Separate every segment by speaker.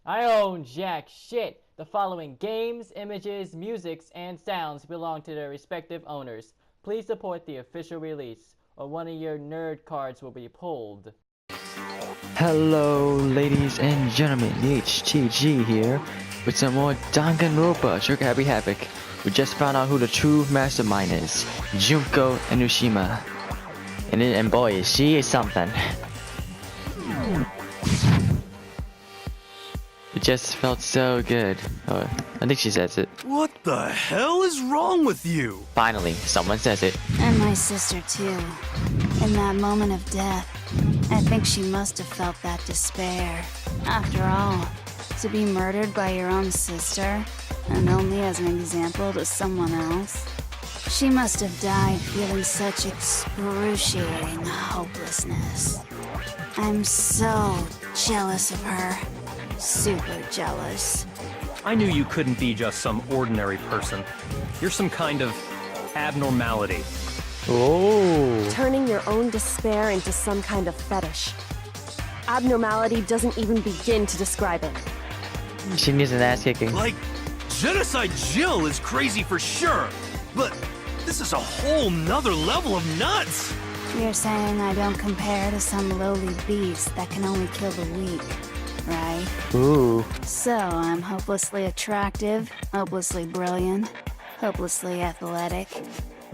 Speaker 1: I own jack shit. The following games, images, musics, and sounds belong to their respective owners. Please support the official release, or one of your nerd cards will be pulled.
Speaker 2: Hello, ladies and gentlemen, HTG here with some more Danganronpa Trigger Happy Havoc. We just found out who the true mastermind is, Junko Enoshima. And boy, she is something. It just felt so good. Oh, I think she says it.
Speaker 3: What the hell is wrong with you?
Speaker 2: Finally, someone says it.
Speaker 4: And my sister too. In that moment of death, I think she must have felt that despair. After all, to be murdered by your own sister, and only as an example to someone else, she must have died feeling such excruciating hopelessness. I'm so jealous of her. Super jealous.
Speaker 5: I knew you couldn't be just some ordinary person. You're some kind of abnormality.
Speaker 2: Oh.
Speaker 6: Turning your own despair into some kind of fetish. Abnormality doesn't even begin to describe it.
Speaker 2: She needs an ass kicking.
Speaker 3: Like, Genocide Jill is crazy for sure, but this is a whole nother level of nuts!
Speaker 4: You're saying I don't compare to some lowly beast that can only kill the weak, right?
Speaker 2: Ooh.
Speaker 4: So I'm hopelessly attractive, hopelessly brilliant, hopelessly athletic.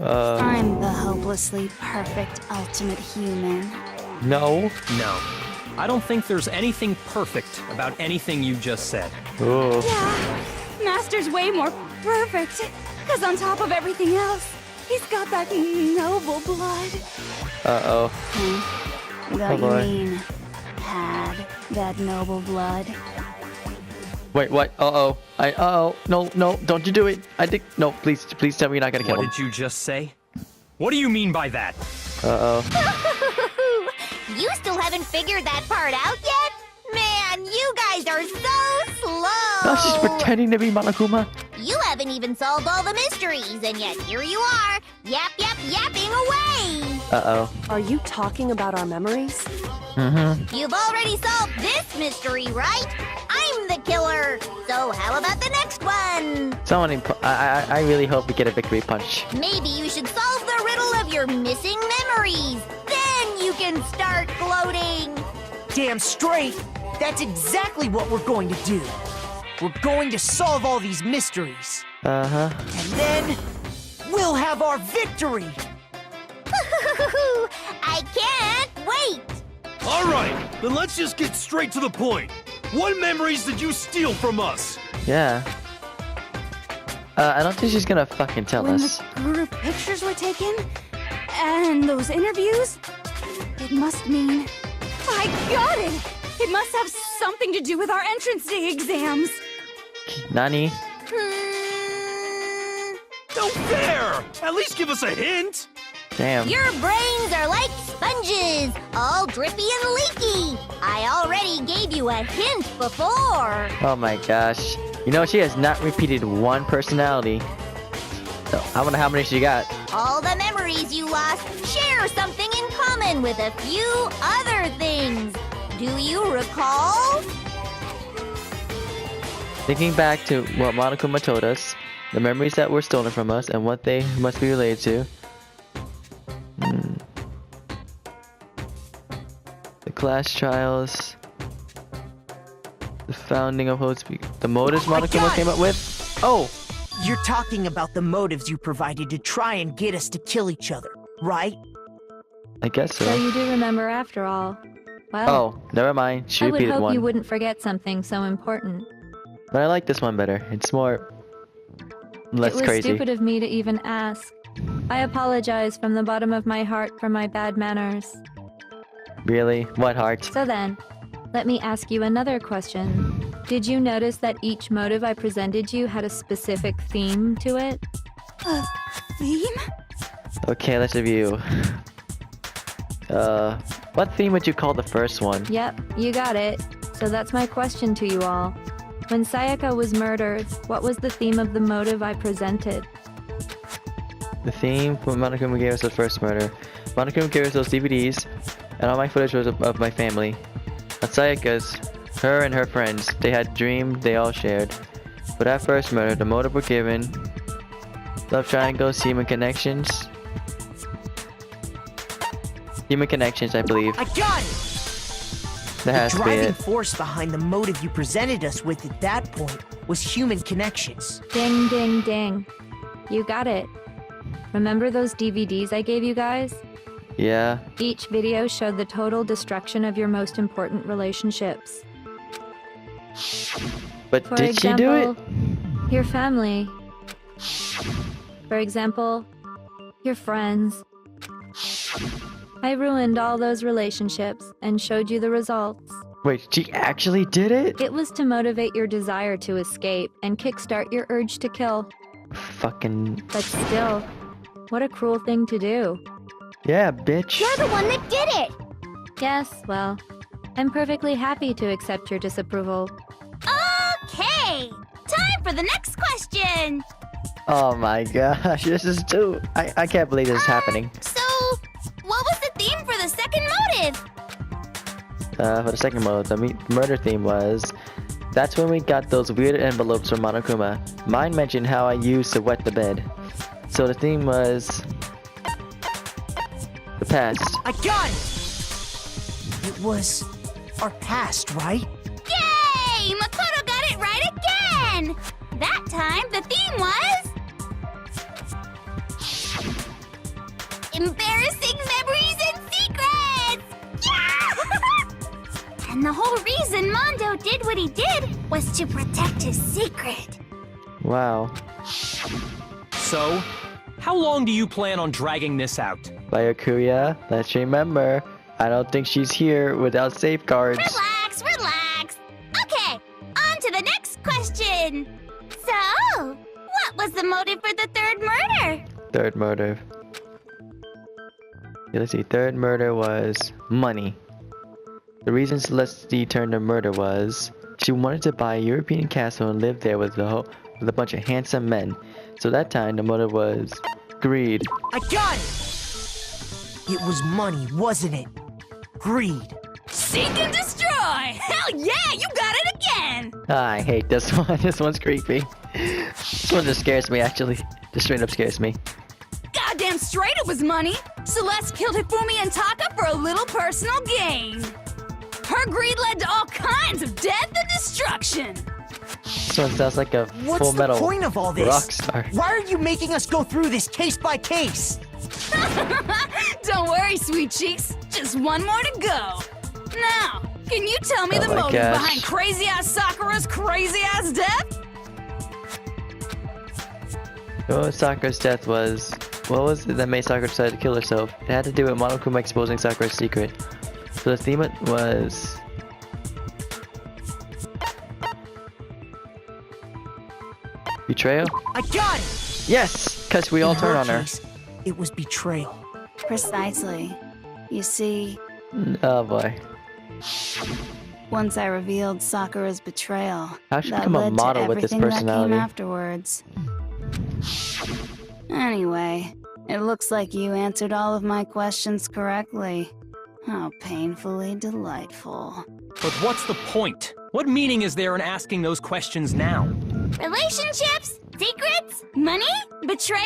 Speaker 4: I'm the hopelessly perfect ultimate human.
Speaker 2: No.
Speaker 5: No. I don't think there's anything perfect about anything you just said.
Speaker 2: Oh.
Speaker 4: Yeah, Master's way more perfect. Because on top of everything else, he's got that noble blood.
Speaker 2: Uh-oh.
Speaker 4: Don't you
Speaker 2: boy.
Speaker 4: mean had that noble blood?
Speaker 2: Wait, what? Uh-oh. Uh-oh. No, don't you do it. I think, no, please tell me you're not gonna kill
Speaker 5: What
Speaker 2: him.
Speaker 5: did you just say? What do you mean by that?
Speaker 2: Uh-oh.
Speaker 7: You still haven't figured that part out yet? Man, you guys are so slow!
Speaker 2: No, she's pretending to be Monokuma.
Speaker 7: You haven't even solved all the mysteries, and yet here you are, yapping away!
Speaker 2: Uh-oh.
Speaker 6: Are you talking about our memories?
Speaker 2: Mm-hmm.
Speaker 7: You've already solved this mystery, right? I'm the killer! So how about the next one?
Speaker 2: Someone, I really hope we get a victory punch.
Speaker 7: Maybe you should solve the riddle of your missing memories. Then you can start gloating!
Speaker 8: Damn straight! That's exactly what we're going to do. We're going to solve all these mysteries.
Speaker 2: Uh-huh.
Speaker 8: And then, we'll have our victory!
Speaker 7: I can't wait!
Speaker 3: Alright, then let's just get straight to the point. What memories did you steal from us?
Speaker 2: Yeah. I don't think she's gonna fucking tell
Speaker 4: When
Speaker 2: us.
Speaker 4: the group pictures were taken, and those interviews, it must mean... I got it! It must have something to do with our entrance day exams.
Speaker 2: Nani?
Speaker 3: No fair! At least give us a hint!
Speaker 2: Damn.
Speaker 7: Your brains are like sponges, all drippy and leaky. I already gave you a hint before.
Speaker 2: Oh my gosh. You know, she has not repeated one personality. So, I wonder how many she got.
Speaker 7: All the memories you lost share something in common with a few other things. Do you recall?
Speaker 2: Thinking back to what Monokuma told us, the memories that were stolen from us, and what they must be related to. The class trials. The founding of Hope's the motives
Speaker 8: I
Speaker 2: Monokuma
Speaker 8: got
Speaker 2: came
Speaker 8: it!
Speaker 2: up with? Oh!
Speaker 8: You're talking about the motives you provided to try and get us to kill each other, right?
Speaker 2: I guess
Speaker 9: So
Speaker 2: so.
Speaker 9: you do remember after all. Well,
Speaker 2: Oh, never mind. She
Speaker 9: I would
Speaker 2: repeated
Speaker 9: hope
Speaker 2: one.
Speaker 9: you wouldn't forget something so important.
Speaker 2: But I like this one better. It's more... less
Speaker 9: It was
Speaker 2: crazy.
Speaker 9: stupid of me to even ask. I apologize from the bottom of my heart for my bad manners.
Speaker 2: Really? What heart?
Speaker 9: So then, let me ask you another question. Did you notice that each motive I presented you had a specific theme to it?
Speaker 4: A theme?
Speaker 2: Okay, let's review. What theme would you call the first one?
Speaker 9: Yep, you got it. So that's my question to you all. When Sayaka was murdered, what was the theme of the motive I presented?
Speaker 2: The theme when Monokuma gave us the first murder. Monokuma gave us those DVDs, and all my footage was of my family. On Sayaka's, Her and her friends, they had dreams they all shared. For that first murder, the motive were given. Love triangles, human connections. Human connections, I believe.
Speaker 8: I got it!
Speaker 2: That has
Speaker 8: The
Speaker 2: to be
Speaker 8: driving
Speaker 2: it.
Speaker 8: force behind the motive you presented us with at that point was human connections.
Speaker 9: Ding, ding, ding. You got it. Remember those DVDs I gave you guys?
Speaker 2: Yeah.
Speaker 9: Each video showed the total destruction of your most important relationships.
Speaker 2: But
Speaker 9: For
Speaker 2: did she do it?
Speaker 9: example, your family. For example, your friends. I ruined all those relationships and showed you the results.
Speaker 2: Wait, she actually did it?
Speaker 9: It was to motivate your desire to escape and kickstart your urge to kill.
Speaker 2: Fucking...
Speaker 9: But still, what a cruel thing to do.
Speaker 2: Yeah, bitch.
Speaker 7: You're the one that did it!
Speaker 9: Yes, well, I'm perfectly happy to accept your disapproval.
Speaker 7: Okay! Time for the next question!
Speaker 2: Oh my gosh, this is too... I can't believe this is happening.
Speaker 7: So, what was the theme for the second motive?
Speaker 2: For the second mode, the murder theme was... That's when we got those weird envelopes from Monokuma. Mine mentioned how I used to wet the bed. So the theme was... the past.
Speaker 8: I got it! It was our past, right?
Speaker 7: Yay! Makoto got it right again! That time, the theme was... embarrassing memories and secrets! Yeah! And the whole reason Mondo did what he did was to protect his secret.
Speaker 2: Wow.
Speaker 5: So, how long do you plan on dragging this out?
Speaker 2: Byakuya, let's remember, I don't think she's here without safeguards.
Speaker 7: Relax, relax. Okay, on to the next question. So, what was the motive for the third murder?
Speaker 2: Third murder. Let's see, third murder was money. The reason Celeste turned to murder was she wanted to buy a European castle and live there with a bunch of handsome men. So that time the motive was greed.
Speaker 8: I got it! It was money, wasn't it? Greed.
Speaker 7: Seek and destroy! Hell yeah, you got it again!
Speaker 2: I hate this one. This one's creepy. This one just scares me, actually. Just straight up scares me.
Speaker 7: Goddamn straight it was money! Celeste killed Hifumi and Taka for a little personal gain. Her greed led to all kinds of death and destruction.
Speaker 2: This one sounds like a
Speaker 8: What's
Speaker 2: Full
Speaker 8: the
Speaker 2: Metal
Speaker 8: point of all this?
Speaker 2: rock star.
Speaker 8: Why are you making us go through this case by case?
Speaker 7: Don't worry, sweet cheeks. Just one more to go. Now, can you tell me
Speaker 2: Oh
Speaker 7: the
Speaker 2: my
Speaker 7: motive
Speaker 2: gosh.
Speaker 7: behind crazy-ass Sakura's crazy-ass death?
Speaker 2: Oh, Sakura's death was... What was it that made Sakura decide to kill herself? It had to do with Monokuma exposing Sakura's secret. So the theme was... betrayal?
Speaker 8: I got it!
Speaker 2: Yes! Because we all
Speaker 8: In
Speaker 2: turn on her.
Speaker 8: case, it was betrayal.
Speaker 4: Precisely. You see,
Speaker 2: Oh boy.
Speaker 4: once I revealed Sakura's betrayal,
Speaker 2: How'd she
Speaker 4: that
Speaker 2: become a
Speaker 4: led
Speaker 2: model
Speaker 4: to
Speaker 2: with this
Speaker 4: everything that
Speaker 2: personality?
Speaker 4: came afterwards. Anyway, it looks like you answered all of my questions correctly. How painfully delightful.
Speaker 5: But what's the point? What meaning is there in asking those questions now?
Speaker 7: Relationships? Secrets? Money? Betrayal?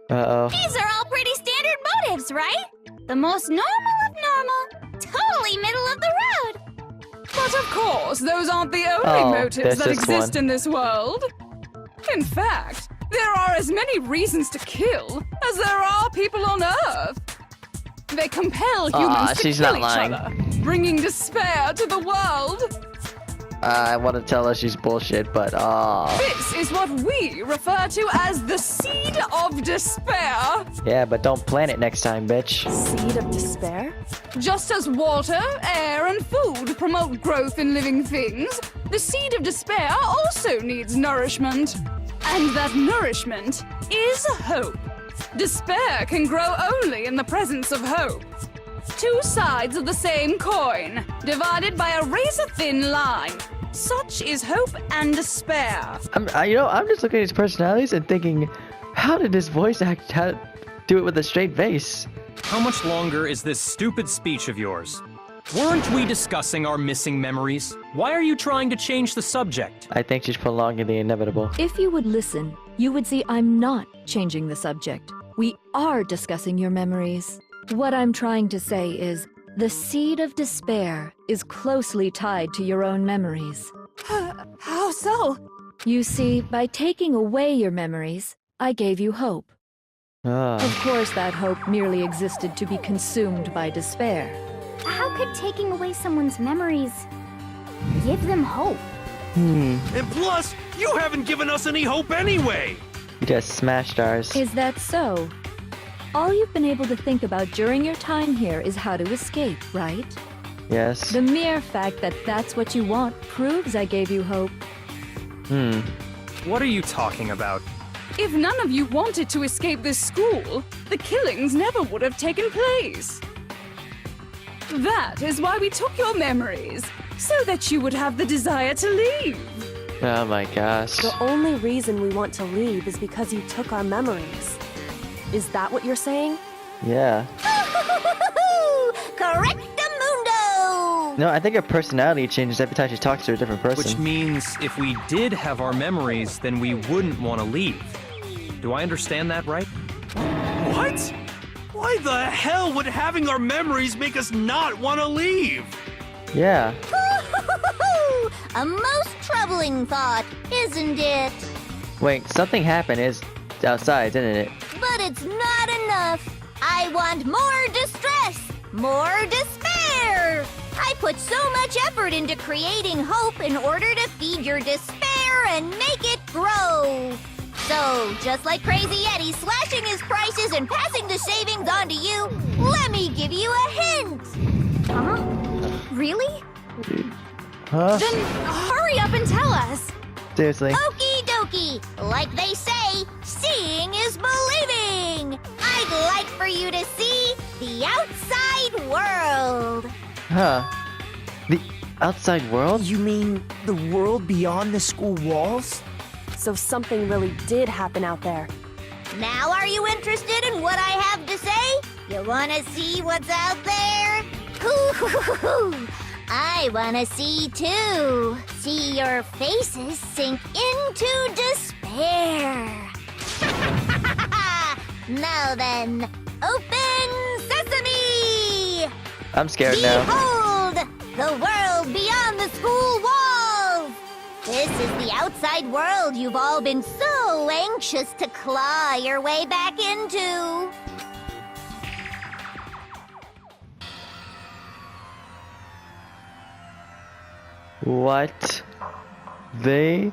Speaker 2: Uh-oh.
Speaker 7: These are all pretty standard motives, right? The most normal of normal. Totally middle of the road.
Speaker 10: But of course, those aren't the only
Speaker 2: Oh,
Speaker 10: motives
Speaker 2: there's
Speaker 10: that
Speaker 2: this
Speaker 10: exist
Speaker 2: one.
Speaker 10: in this world. In fact, there are as many reasons to kill as there are people on Earth. They compel humans to
Speaker 2: she's
Speaker 10: kill
Speaker 2: not
Speaker 10: each
Speaker 2: lying.
Speaker 10: other, bringing despair to the world.
Speaker 2: I want to tell her she's bullshit, but
Speaker 10: This is what we refer to as the seed of despair.
Speaker 2: yeah, but don't plant it next time, bitch.
Speaker 6: Seed of despair?
Speaker 10: Just as water, air, and food promote growth in living things, the seed of despair also needs nourishment. And that nourishment is hope. Despair can grow only in the presence of hope. Two sides of the same coin, divided by a razor-thin line. Such is hope and despair.
Speaker 2: I'm just looking at his personalities and thinking, how did this voice act do it with a straight face?
Speaker 5: How much longer is this stupid speech of yours? Weren't we discussing our missing memories? Why are you trying to change the subject?
Speaker 2: I think she's prolonging the inevitable.
Speaker 9: If you would listen, you would see I'm not changing the subject. We are discussing your memories. What I'm trying to say is, the seed of despair is closely tied to your own memories.
Speaker 10: How so?
Speaker 9: You see, by taking away your memories, I gave you hope. Of course, that hope merely existed to be consumed by despair.
Speaker 11: How could taking away someone's memories give them hope?
Speaker 3: And plus, you haven't given us any hope anyway!
Speaker 2: You just smashed ours.
Speaker 9: Is that so? All you've been able to think about during your time here is how to escape, right?
Speaker 2: Yes.
Speaker 9: The mere fact that that's what you want proves I gave you hope.
Speaker 5: What are you talking about?
Speaker 10: If none of you wanted to escape this school, the killings never would have taken place. That is why we took your memories, so that you would have the desire to leave.
Speaker 2: Oh my gosh.
Speaker 6: The only reason we want to leave is because you took our memories. Is that what you're saying?
Speaker 2: Yeah.
Speaker 11: Correctamundo!
Speaker 2: No, I think her personality changes every time she talks to a different person.
Speaker 5: Which means if we did have our memories, then we wouldn't want to leave. Do I understand that right?
Speaker 3: What? Why the hell would having our memories make us not want to leave?
Speaker 2: Yeah.
Speaker 11: A most troubling thought, isn't it?
Speaker 2: Wait, something happened is outside, didn't it?
Speaker 11: But it's not enough. I want more distress, more despair. I put so much effort into creating hope in order to feed your despair and make it grow. So, just like Crazy Eddie slashing his prices and passing the savings on to you, let me give you a hint.
Speaker 7: Huh? Really?
Speaker 2: Huh?
Speaker 7: Then hurry up and tell us.
Speaker 2: Seriously.
Speaker 11: Okie dokie. Like they say, seeing is believing. I'd like for you to see the outside world.
Speaker 2: Huh. The outside world?
Speaker 8: You mean the world beyond the school walls?
Speaker 6: So something really did happen out there.
Speaker 11: Now are you interested in what I have to say? You wanna see what's out there? Hoo-hoo-hoo-hoo. I wanna see too. See your faces sink into despair. Now then, open sesame!
Speaker 2: I'm scared now.
Speaker 11: Behold, the world beyond the school walls! This is the outside world you've all been so anxious to claw your way back into.
Speaker 2: What the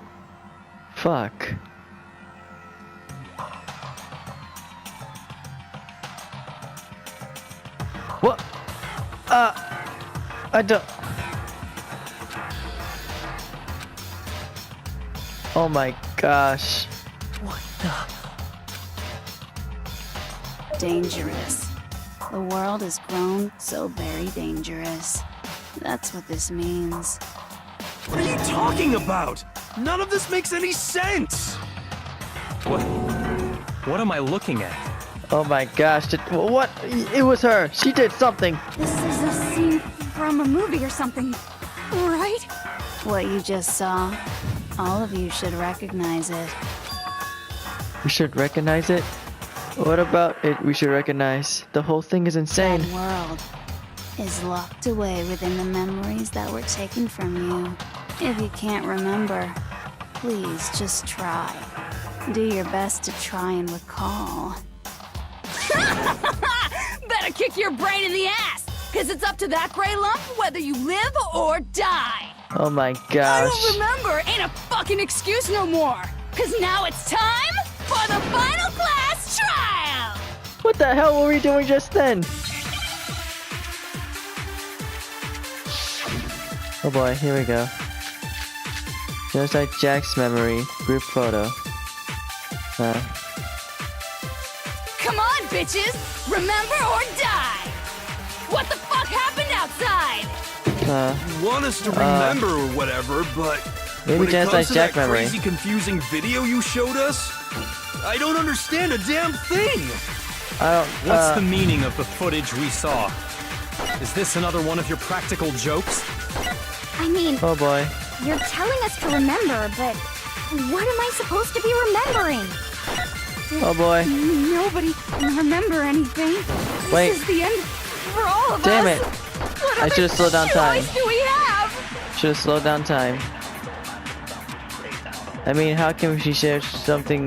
Speaker 2: fuck? What? I don't. Oh my gosh.
Speaker 8: What the?
Speaker 4: Dangerous. The world has grown so very dangerous. That's what this means.
Speaker 3: What are you talking about? None of this makes any sense!
Speaker 5: What am I looking at?
Speaker 2: Oh my gosh. What? It was her. She did something.
Speaker 7: This is a scene from a movie or something, right?
Speaker 4: What you just saw, all of you should recognize it.
Speaker 2: We should recognize it? What about it we should recognize? The whole thing is insane.
Speaker 4: That world is locked away within the memories that were taken from you. If you can't remember, please just try. Do your best to try and recall.
Speaker 7: Better kick your brain in the ass, because it's up to that gray lump whether you live or die.
Speaker 2: Oh my
Speaker 7: I
Speaker 2: gosh.
Speaker 7: don't remember ain't a fucking excuse no more, because now it's time for the final class trial.
Speaker 2: What the hell were we doing just then? Oh boy, here we go. Just like Jack's memory, group photo.
Speaker 7: Come on, bitches! Remember or die! What the fuck happened outside?
Speaker 3: You want us to remember or whatever, but
Speaker 2: Maybe
Speaker 3: when it
Speaker 2: just
Speaker 3: comes
Speaker 2: like
Speaker 3: to
Speaker 2: Jack
Speaker 3: that
Speaker 2: memory.
Speaker 3: crazy, confusing video you showed us, I don't understand a damn thing.
Speaker 2: I don't.
Speaker 5: What's the meaning of the footage we saw? Is this another one of your practical jokes?
Speaker 11: I mean,
Speaker 2: Oh boy.
Speaker 11: you're telling us to remember, but what am I supposed to be remembering?
Speaker 2: Oh boy.
Speaker 10: Nobody can remember anything.
Speaker 2: Wait.
Speaker 10: This is the end for all of
Speaker 2: Damn
Speaker 10: us.
Speaker 2: it.
Speaker 10: What
Speaker 2: I
Speaker 10: other
Speaker 2: should've slowed down time.
Speaker 10: choice do we have?
Speaker 2: Should have slowed down time. I mean, how can she share something?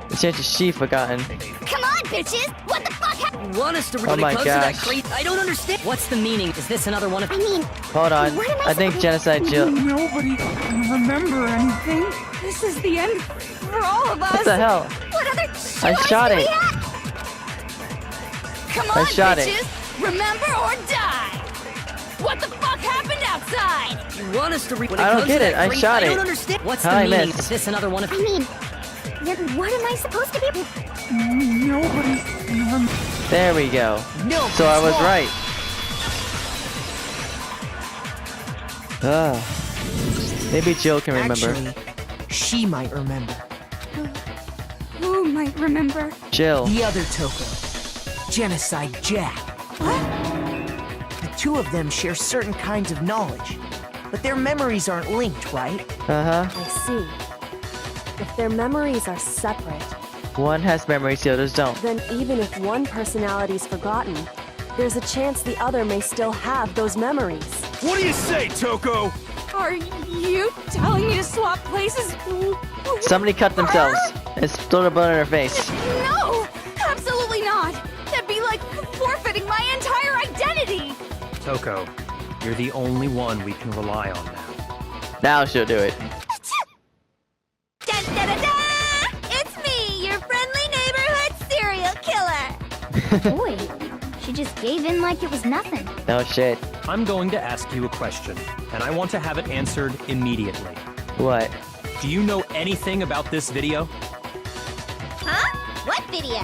Speaker 2: The chances she forgotten.
Speaker 11: Come on, bitches! What the fuck happened?
Speaker 8: Want us to
Speaker 2: Oh my gosh.
Speaker 8: I don't understand. What's the meaning? Is this another one of...
Speaker 11: I mean,
Speaker 2: Hold on.
Speaker 11: What am I
Speaker 2: I think
Speaker 11: supposed-
Speaker 2: genocide Jill.
Speaker 10: Nobody can remember anything. This is the end for all of us.
Speaker 2: What the hell?
Speaker 11: what other choice
Speaker 2: I shot
Speaker 11: do we
Speaker 2: it.
Speaker 11: have?
Speaker 10: Come
Speaker 2: I
Speaker 10: on,
Speaker 2: shot it.
Speaker 10: bitches! Remember or die! What the fuck happened outside?
Speaker 8: You want us to read...
Speaker 2: I don't get it. I shot it.
Speaker 8: understand. What's
Speaker 2: How'd I miss?
Speaker 8: Is this another one of...
Speaker 11: I mean, then what am I supposed to be?
Speaker 10: Nobody can remember.
Speaker 2: There we go.
Speaker 8: No,
Speaker 2: So I was
Speaker 8: wrong.
Speaker 2: right. Maybe Jill can remember.
Speaker 8: Actually, she might remember.
Speaker 10: Who might remember?
Speaker 2: Jill.
Speaker 8: The other Toko. Genocide Jack. The two of them share certain kinds of knowledge, but their memories aren't linked, right?
Speaker 2: Uh-huh.
Speaker 6: I see. If their memories are separate,
Speaker 2: One has memories, the others don't.
Speaker 6: then even if one personality's forgotten, there's a chance the other may still have those memories.
Speaker 3: What do you say, Toko?
Speaker 10: Are you telling me to swap places?
Speaker 2: Somebody cut themselves and spilled a bullet in her face.
Speaker 10: No! Absolutely not! That'd be like forfeiting my entire identity!
Speaker 5: Toko, you're the only one we can rely on now.
Speaker 2: Now she'll do it.
Speaker 11: Dun, da, da, da! It's me, your friendly neighborhood serial killer.
Speaker 12: Boy, she just gave in like it was nothing.
Speaker 2: No shit.
Speaker 5: I'm going to ask you a question, and I want to have it answered immediately.
Speaker 2: What?
Speaker 5: Do you know anything about this video?
Speaker 11: Huh? What video?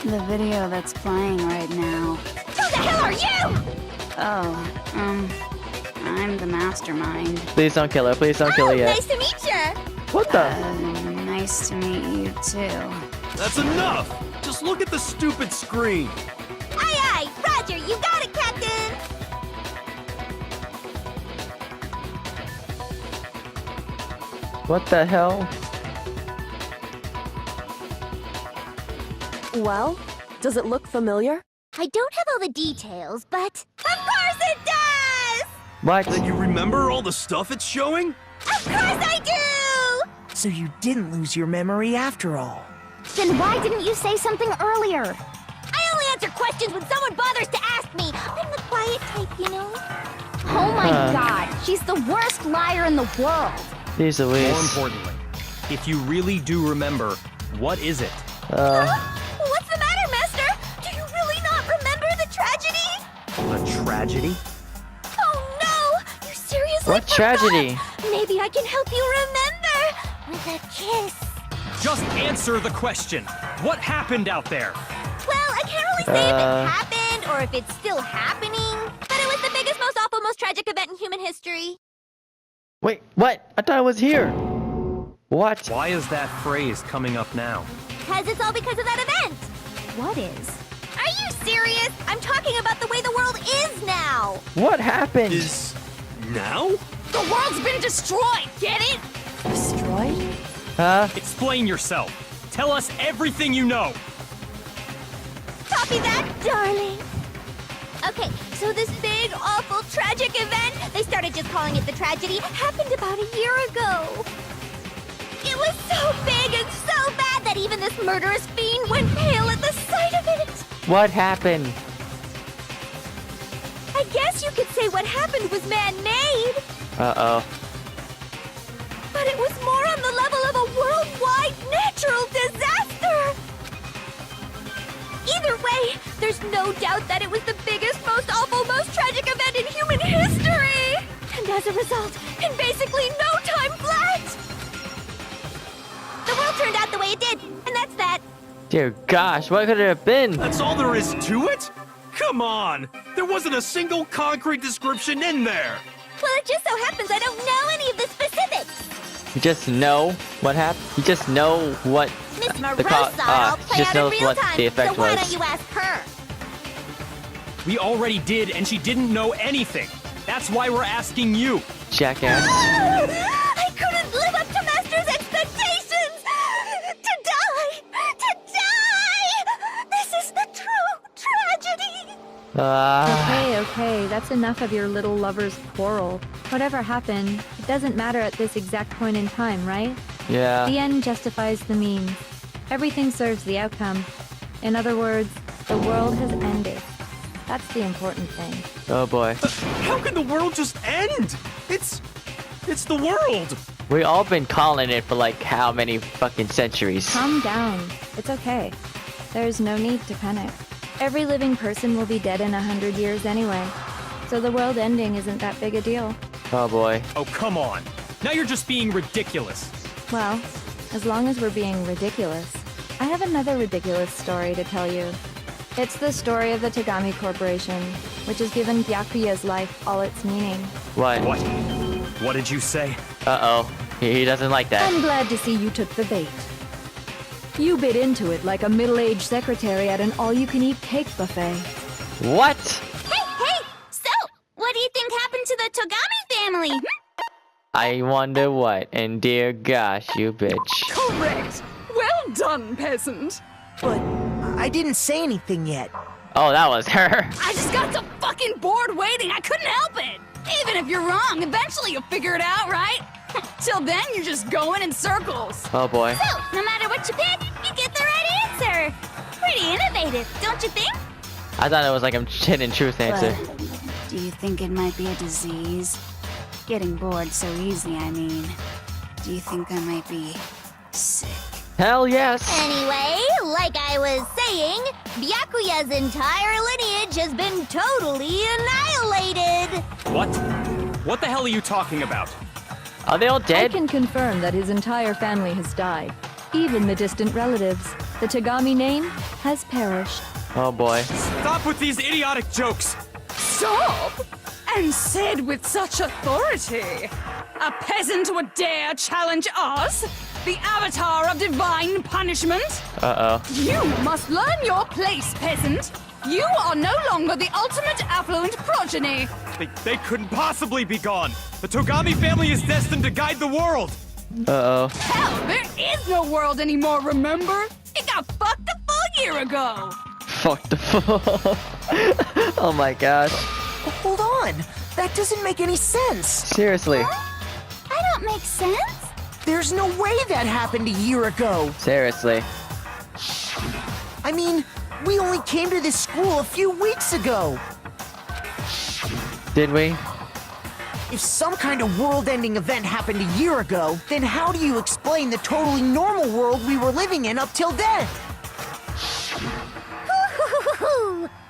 Speaker 4: The video that's playing right now.
Speaker 11: Who the hell are you?
Speaker 4: Oh, I'm the Mastermind.
Speaker 2: Please don't kill her. Please don't kill her yet.
Speaker 11: Nice to meet you.
Speaker 2: What the?
Speaker 4: Nice to meet you too.
Speaker 3: That's enough! Just look at the stupid screen.
Speaker 11: Aye, aye. Roger, you got it, Captain.
Speaker 2: What the hell?
Speaker 6: Well, does it look familiar?
Speaker 11: I don't have all the details, but... Of course it does!
Speaker 2: What?
Speaker 3: Then you remember all the stuff it's showing?
Speaker 11: Of course I do!
Speaker 8: So you didn't lose your memory after all.
Speaker 12: Then why didn't you say something earlier?
Speaker 11: I only answer questions when someone bothers to ask me. I'm the quiet type, you know?
Speaker 12: Oh my god, she's the worst liar in the world.
Speaker 2: Jeez
Speaker 5: More
Speaker 2: Louise.
Speaker 5: importantly, if you really do remember, what is it?
Speaker 11: What's the matter, Master? Do you really not remember the tragedy?
Speaker 5: A tragedy?
Speaker 11: Oh no! You seriously
Speaker 2: What
Speaker 11: forgot?
Speaker 2: tragedy?
Speaker 11: Maybe I can help you remember with a kiss.
Speaker 5: Just answer the question. What happened out there?
Speaker 11: Well, I can't really say if it happened or if it's still happening, but it was the biggest, most awful, most tragic event in human history.
Speaker 2: Wait, what? I thought I was here. What?
Speaker 5: Why is that phrase coming up now?
Speaker 11: Because it's all because of that event.
Speaker 12: What is?
Speaker 11: Are you serious? I'm talking about the way the world is now.
Speaker 2: What happened?
Speaker 3: Is... now?
Speaker 10: The world's been destroyed, get it?
Speaker 6: Destroyed?
Speaker 2: Huh?
Speaker 5: Explain yourself. Tell us everything you know.
Speaker 11: Copy that, darling. Okay, so this big, awful, tragic event, they started just calling it the tragedy, happened about a year ago. It was so big and so bad that even this murderous fiend went pale at the sight of it.
Speaker 2: What happened?
Speaker 11: I guess you could say what happened was man-made,
Speaker 2: Uh-oh.
Speaker 11: but it was more on the level of a worldwide natural disaster. Either way, there's no doubt that it was the biggest, most awful, most tragic event in human history. And as a result, in basically no time flat, the world turned out the way it did, and that's that.
Speaker 2: Dear gosh, what could it have been?
Speaker 3: That's all there is to it? Come on! There wasn't a single concrete description in there!
Speaker 11: Well, it just so happens I don't know any of the specifics.
Speaker 2: You just know what happened? You just know what
Speaker 11: Miss
Speaker 2: the
Speaker 11: Marosa, I'll
Speaker 2: she
Speaker 11: play
Speaker 2: just
Speaker 11: out in
Speaker 2: knows
Speaker 11: real
Speaker 2: what
Speaker 11: time,
Speaker 2: the effect
Speaker 11: so why
Speaker 2: was.
Speaker 11: don't you ask her?
Speaker 5: We already did, and she didn't know anything. That's why we're asking you.
Speaker 2: Jackass.
Speaker 11: I couldn't live up to Master's expectations! To die! To die! This is the true tragedy!
Speaker 9: Okay, that's enough of your little lover's quarrel. Whatever happened, it doesn't matter at this exact point in time, right?
Speaker 2: Yeah.
Speaker 9: The end justifies the means. Everything serves the outcome. In other words, the world has ended. That's the important thing.
Speaker 2: Oh boy.
Speaker 3: How can the world just end? It's the world.
Speaker 2: We all been calling it for like how many fucking centuries?
Speaker 9: Calm down. It's okay. There's no need to panic. Every living person will be dead in 100 years anyway. So the world ending isn't that big a deal.
Speaker 2: Oh boy.
Speaker 5: Oh, come on. Now you're just being ridiculous.
Speaker 9: Well, as long as we're being ridiculous, I have another ridiculous story to tell you. It's the story of the Togami Corporation, which has given Byakuya's life all its meaning.
Speaker 2: What?
Speaker 5: What did you say?
Speaker 2: Uh-oh. He doesn't like that.
Speaker 9: I'm glad to see you took the bait. You bit into it like a middle-aged secretary at an all-you-can-eat cake buffet.
Speaker 2: What?
Speaker 11: Hey! So, what do you think happened to the Togami family?
Speaker 2: I wonder what. And dear gosh, you bitch.
Speaker 10: Correct. Well done, peasant.
Speaker 8: But I didn't say anything yet.
Speaker 2: Oh, that was her.
Speaker 7: I just got so fucking bored waiting, I couldn't help it. Even if you're wrong, eventually you'll figure it out, right? Till then, you're just going in circles.
Speaker 2: Oh boy.
Speaker 11: So, no matter what you pick, you get the right answer. Pretty innovative, don't you think?
Speaker 2: I thought it was like a hidden truth answer.
Speaker 4: Do you think it might be a disease? Getting bored so easy, I mean. Do you think I might be sick?
Speaker 2: Hell yes.
Speaker 11: Anyway, like I was saying, Byakuya's entire lineage has been totally annihilated.
Speaker 5: What? What the hell are you talking about?
Speaker 2: Are they all
Speaker 9: I
Speaker 2: dead?
Speaker 9: can confirm that his entire family has died. Even the distant relatives. The Togami name has perished.
Speaker 2: Oh boy.
Speaker 3: Stop with these idiotic jokes.
Speaker 10: Stop! And said with such authority. A peasant would dare challenge us? The avatar of divine punishment?
Speaker 2: Uh-oh.
Speaker 10: You must learn your place, peasant. You are no longer the ultimate affluent progeny.
Speaker 3: They couldn't possibly be gone. The Togami family is destined to guide the world.
Speaker 2: Uh-oh.
Speaker 10: Hell, there is no world anymore, remember? It got fucked a full year ago.
Speaker 2: Fuck the Oh my gosh.
Speaker 8: Hold on. That doesn't make any sense.
Speaker 2: Seriously.
Speaker 11: I don't make sense.
Speaker 8: There's no way that happened a year ago.
Speaker 2: Seriously.
Speaker 8: I mean, we only came to this school a few weeks ago.
Speaker 2: Did we?
Speaker 8: If some kind of world-ending event happened a year ago, then how do you explain the totally normal world we were living in up till then?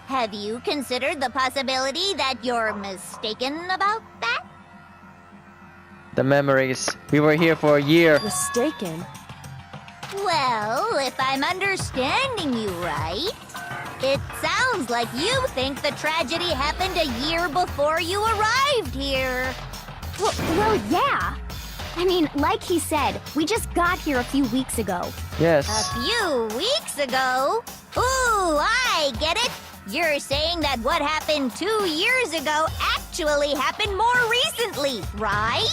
Speaker 11: Have you considered the possibility that you're mistaken about that?
Speaker 2: The memories. We were here for a year.
Speaker 6: Mistaken?
Speaker 11: Well, if I'm understanding you right, it sounds like you think the tragedy happened a year before you arrived here.
Speaker 12: Well, yeah. I mean, like he said, we just got here a few weeks ago.
Speaker 2: Yes.
Speaker 11: A few weeks ago? Ooh, I get it. You're saying that what happened 2 years ago actually happened more recently, right?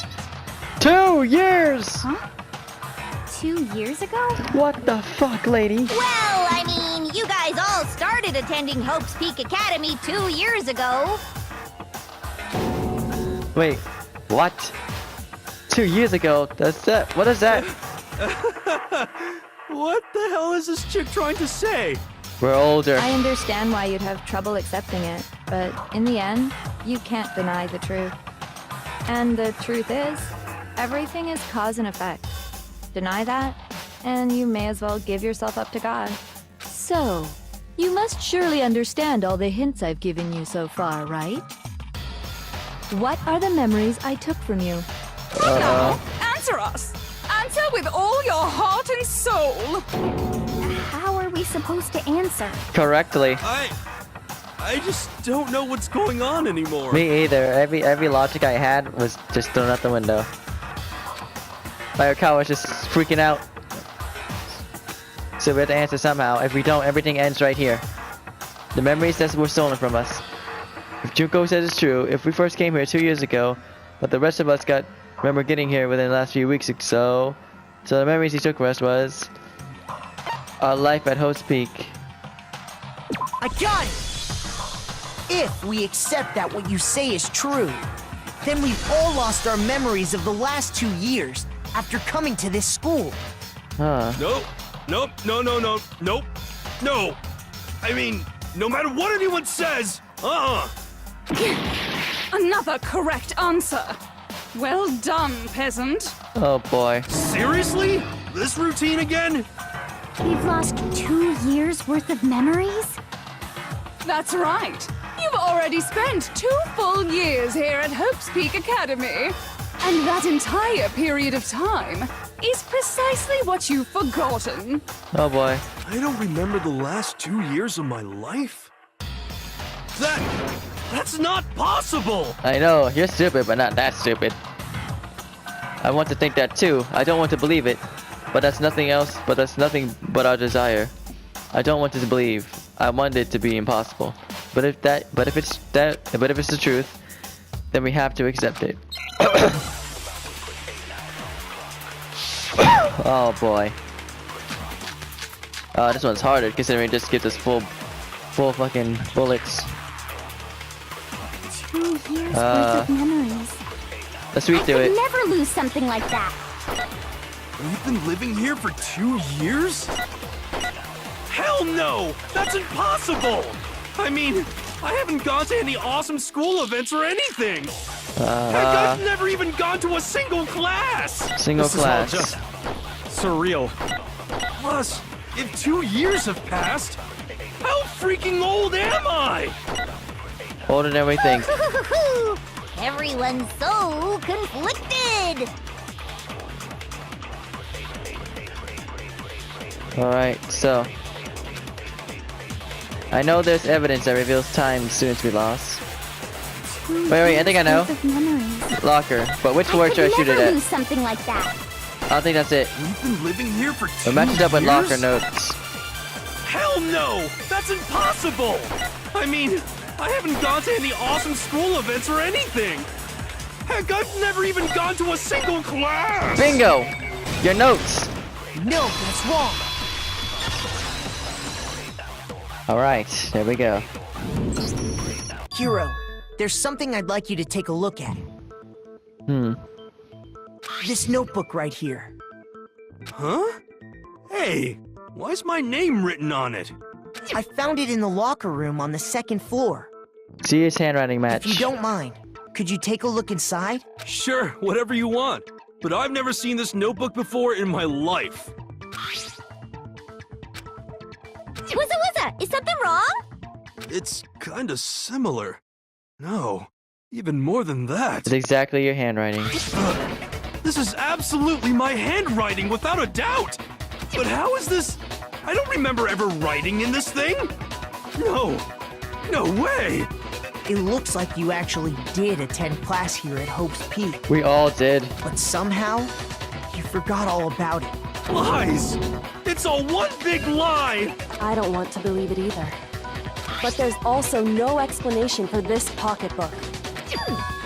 Speaker 2: 2 years!
Speaker 12: Huh? 2 years ago?
Speaker 2: What the fuck, lady?
Speaker 11: Well, I mean, you guys all started attending Hope's Peak Academy 2 years ago.
Speaker 2: Wait, what? 2 years ago? What is that?
Speaker 3: What the hell is this chick trying to say?
Speaker 2: We're older.
Speaker 9: I understand why you'd have trouble accepting it, but in the end, you can't deny the truth. And the truth is, everything is cause and effect. Deny that, and you may as well give yourself up to God. So, you must surely understand all the hints I've given you so far, right? What are the memories I took from you?
Speaker 10: Now, answer us. Answer with all your heart and soul.
Speaker 12: How are we supposed to answer?
Speaker 2: Correctly.
Speaker 3: I just don't know what's going on anymore.
Speaker 2: Me either. Every logic I had was just thrown out the window. Bayakawa was just freaking out. So we have to answer somehow. If we don't, everything ends right here. The memories that were stolen from us. If Junko says it's true, if we first came here 2 years ago, but the rest of us remember getting here within the last few weeks or so, the memories he took from us was our life at Hope's Peak.
Speaker 8: I got it! If we accept that what you say is true, then we've all lost our memories of the last 2 years after coming to this school.
Speaker 2: Huh.
Speaker 3: Nope. Nope. No. No. I mean, no matter what anyone says,
Speaker 10: Another correct answer. Well done, peasant.
Speaker 2: Oh boy.
Speaker 3: Seriously? This routine again?
Speaker 12: We've lost 2 years worth of memories?
Speaker 10: That's right. You've already spent 2 full years here at Hope's Peak Academy. And that entire period of time is precisely what you've forgotten.
Speaker 2: Oh boy.
Speaker 3: I don't remember the last 2 years of my life? That's not possible!
Speaker 2: I know, you're stupid, but not that stupid. I want to think that too. I don't want to believe it. But that's nothing but our desire. I don't want to believe. I want it to be impossible. But if it's the truth, then we have to accept it. Oh boy. Oh, this one's harder considering it just gives us full fucking bullets.
Speaker 12: 2 years worth of memories.
Speaker 2: Let's read through it.
Speaker 12: I could never lose something like that.
Speaker 3: We've been living here for 2 years? Hell no! That's impossible! I mean, I haven't gone to any awesome school events or anything! Heck, I've never even gone to a single class!
Speaker 5: This is all just surreal.
Speaker 3: Plus, if 2 years have passed, how freaking old am I?
Speaker 2: Older than we think.
Speaker 11: Everyone's so conflicted.
Speaker 2: Alright, so I know there's evidence that reveals time students we lost. Wait, I think I know. Locker, but which floor should I shoot it
Speaker 12: never
Speaker 2: at?
Speaker 12: lose something like that.
Speaker 2: I don't think that's it.
Speaker 3: We've been living here for 2 years?
Speaker 2: It matches up with locker notes.
Speaker 3: Hell no! That's impossible! I mean, I haven't gone to any awesome school events or anything! Heck, I've never even gone to a single class!
Speaker 2: Bingo! Your notes!
Speaker 8: No, that's wrong.
Speaker 2: Alright, there we go.
Speaker 8: Hero, there's something I'd like you to take a look at. This notebook right here.
Speaker 3: Huh? Hey, why's my name written on it?
Speaker 8: I found it in the locker room on the 2nd floor.
Speaker 2: See his handwriting match.
Speaker 8: If you don't mind, could you take a look inside?
Speaker 3: Sure, whatever you want. But I've never seen this notebook before in my life.
Speaker 11: What's is something wrong?
Speaker 3: It's kinda similar. No, even more than that.
Speaker 2: It's exactly your handwriting.
Speaker 3: This is absolutely my handwriting, without a doubt! But how is this? I don't remember ever writing in this thing! No way!
Speaker 8: It looks like you actually did attend class here at Hope's Peak.
Speaker 2: We all did.
Speaker 8: But somehow, you forgot all about it.
Speaker 3: Lies! It's all one big lie!
Speaker 6: I don't want to believe it either. But there's also no explanation for this pocketbook.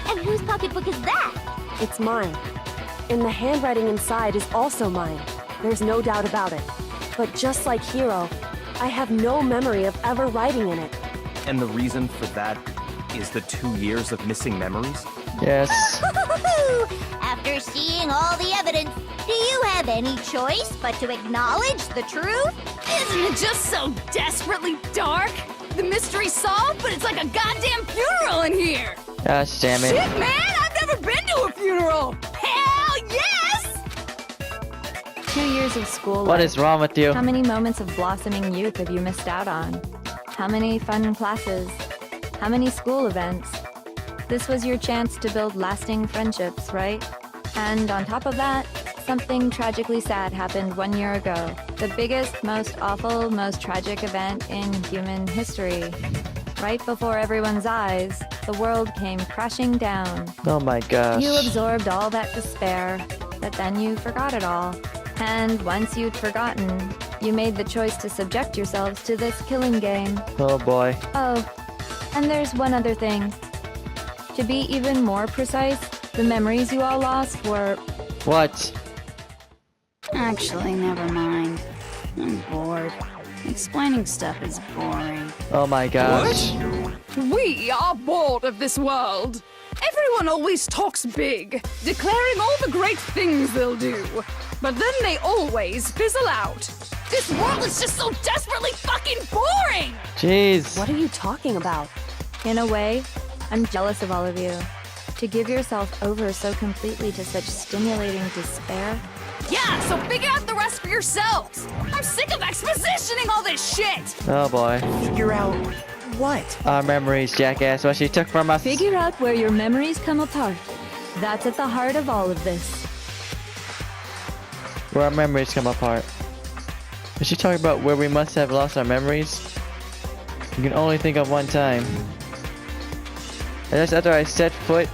Speaker 12: And whose pocketbook is that?
Speaker 6: It's mine. And the handwriting inside is also mine. There's no doubt about it. But just like Hiro, I have no memory of ever writing in it.
Speaker 5: And the reason for that is the 2 years of missing memories?
Speaker 2: Yes.
Speaker 11: After seeing all the evidence, do you have any choice but to acknowledge the truth?
Speaker 7: Isn't it just so desperately dark? The mystery's solved, but it's like a goddamn funeral in here!
Speaker 2: Gosh damn it.
Speaker 7: Shit, man! I've never been to a funeral! Hell yes!
Speaker 9: 2 years of school
Speaker 2: What
Speaker 9: life.
Speaker 2: is wrong with you?
Speaker 9: How many moments of blossoming youth have you missed out on? How many fun classes? How many school events? This was your chance to build lasting friendships, right? And on top of that, something tragically sad happened 1 year ago. The biggest, most awful, most tragic event in human history. Right before everyone's eyes, the world came crashing down.
Speaker 2: Oh my gosh.
Speaker 9: You absorbed all that despair, but then you forgot it all. And once you'd forgotten, you made the choice to subject yourselves to this killing game.
Speaker 2: Oh boy.
Speaker 9: Oh, And there's one other thing. To be even more precise, the memories you all lost were...
Speaker 2: What?
Speaker 4: Actually, never mind. I'm bored. Explaining stuff is boring.
Speaker 2: Oh my gosh.
Speaker 10: We are bored of this world. Everyone always talks big, declaring all the great things they'll do. But then they always fizzle out. This world is just so desperately fucking boring!
Speaker 2: Jeez.
Speaker 6: What are you talking about?
Speaker 9: In a way, I'm jealous of all of you. To give yourself over so completely to such stimulating despair.
Speaker 10: Yeah, so figure out the rest for yourselves! I'm sick of expositioning all this shit!
Speaker 2: Oh boy.
Speaker 8: Figure out what?
Speaker 2: Our memories, jackass. What she took from us.
Speaker 9: Figure out where your memories come apart. That's at the heart of all of this.
Speaker 2: Where our memories come apart. Is she talking about where we must have lost our memories? You can only think of one time. And that's after I set foot.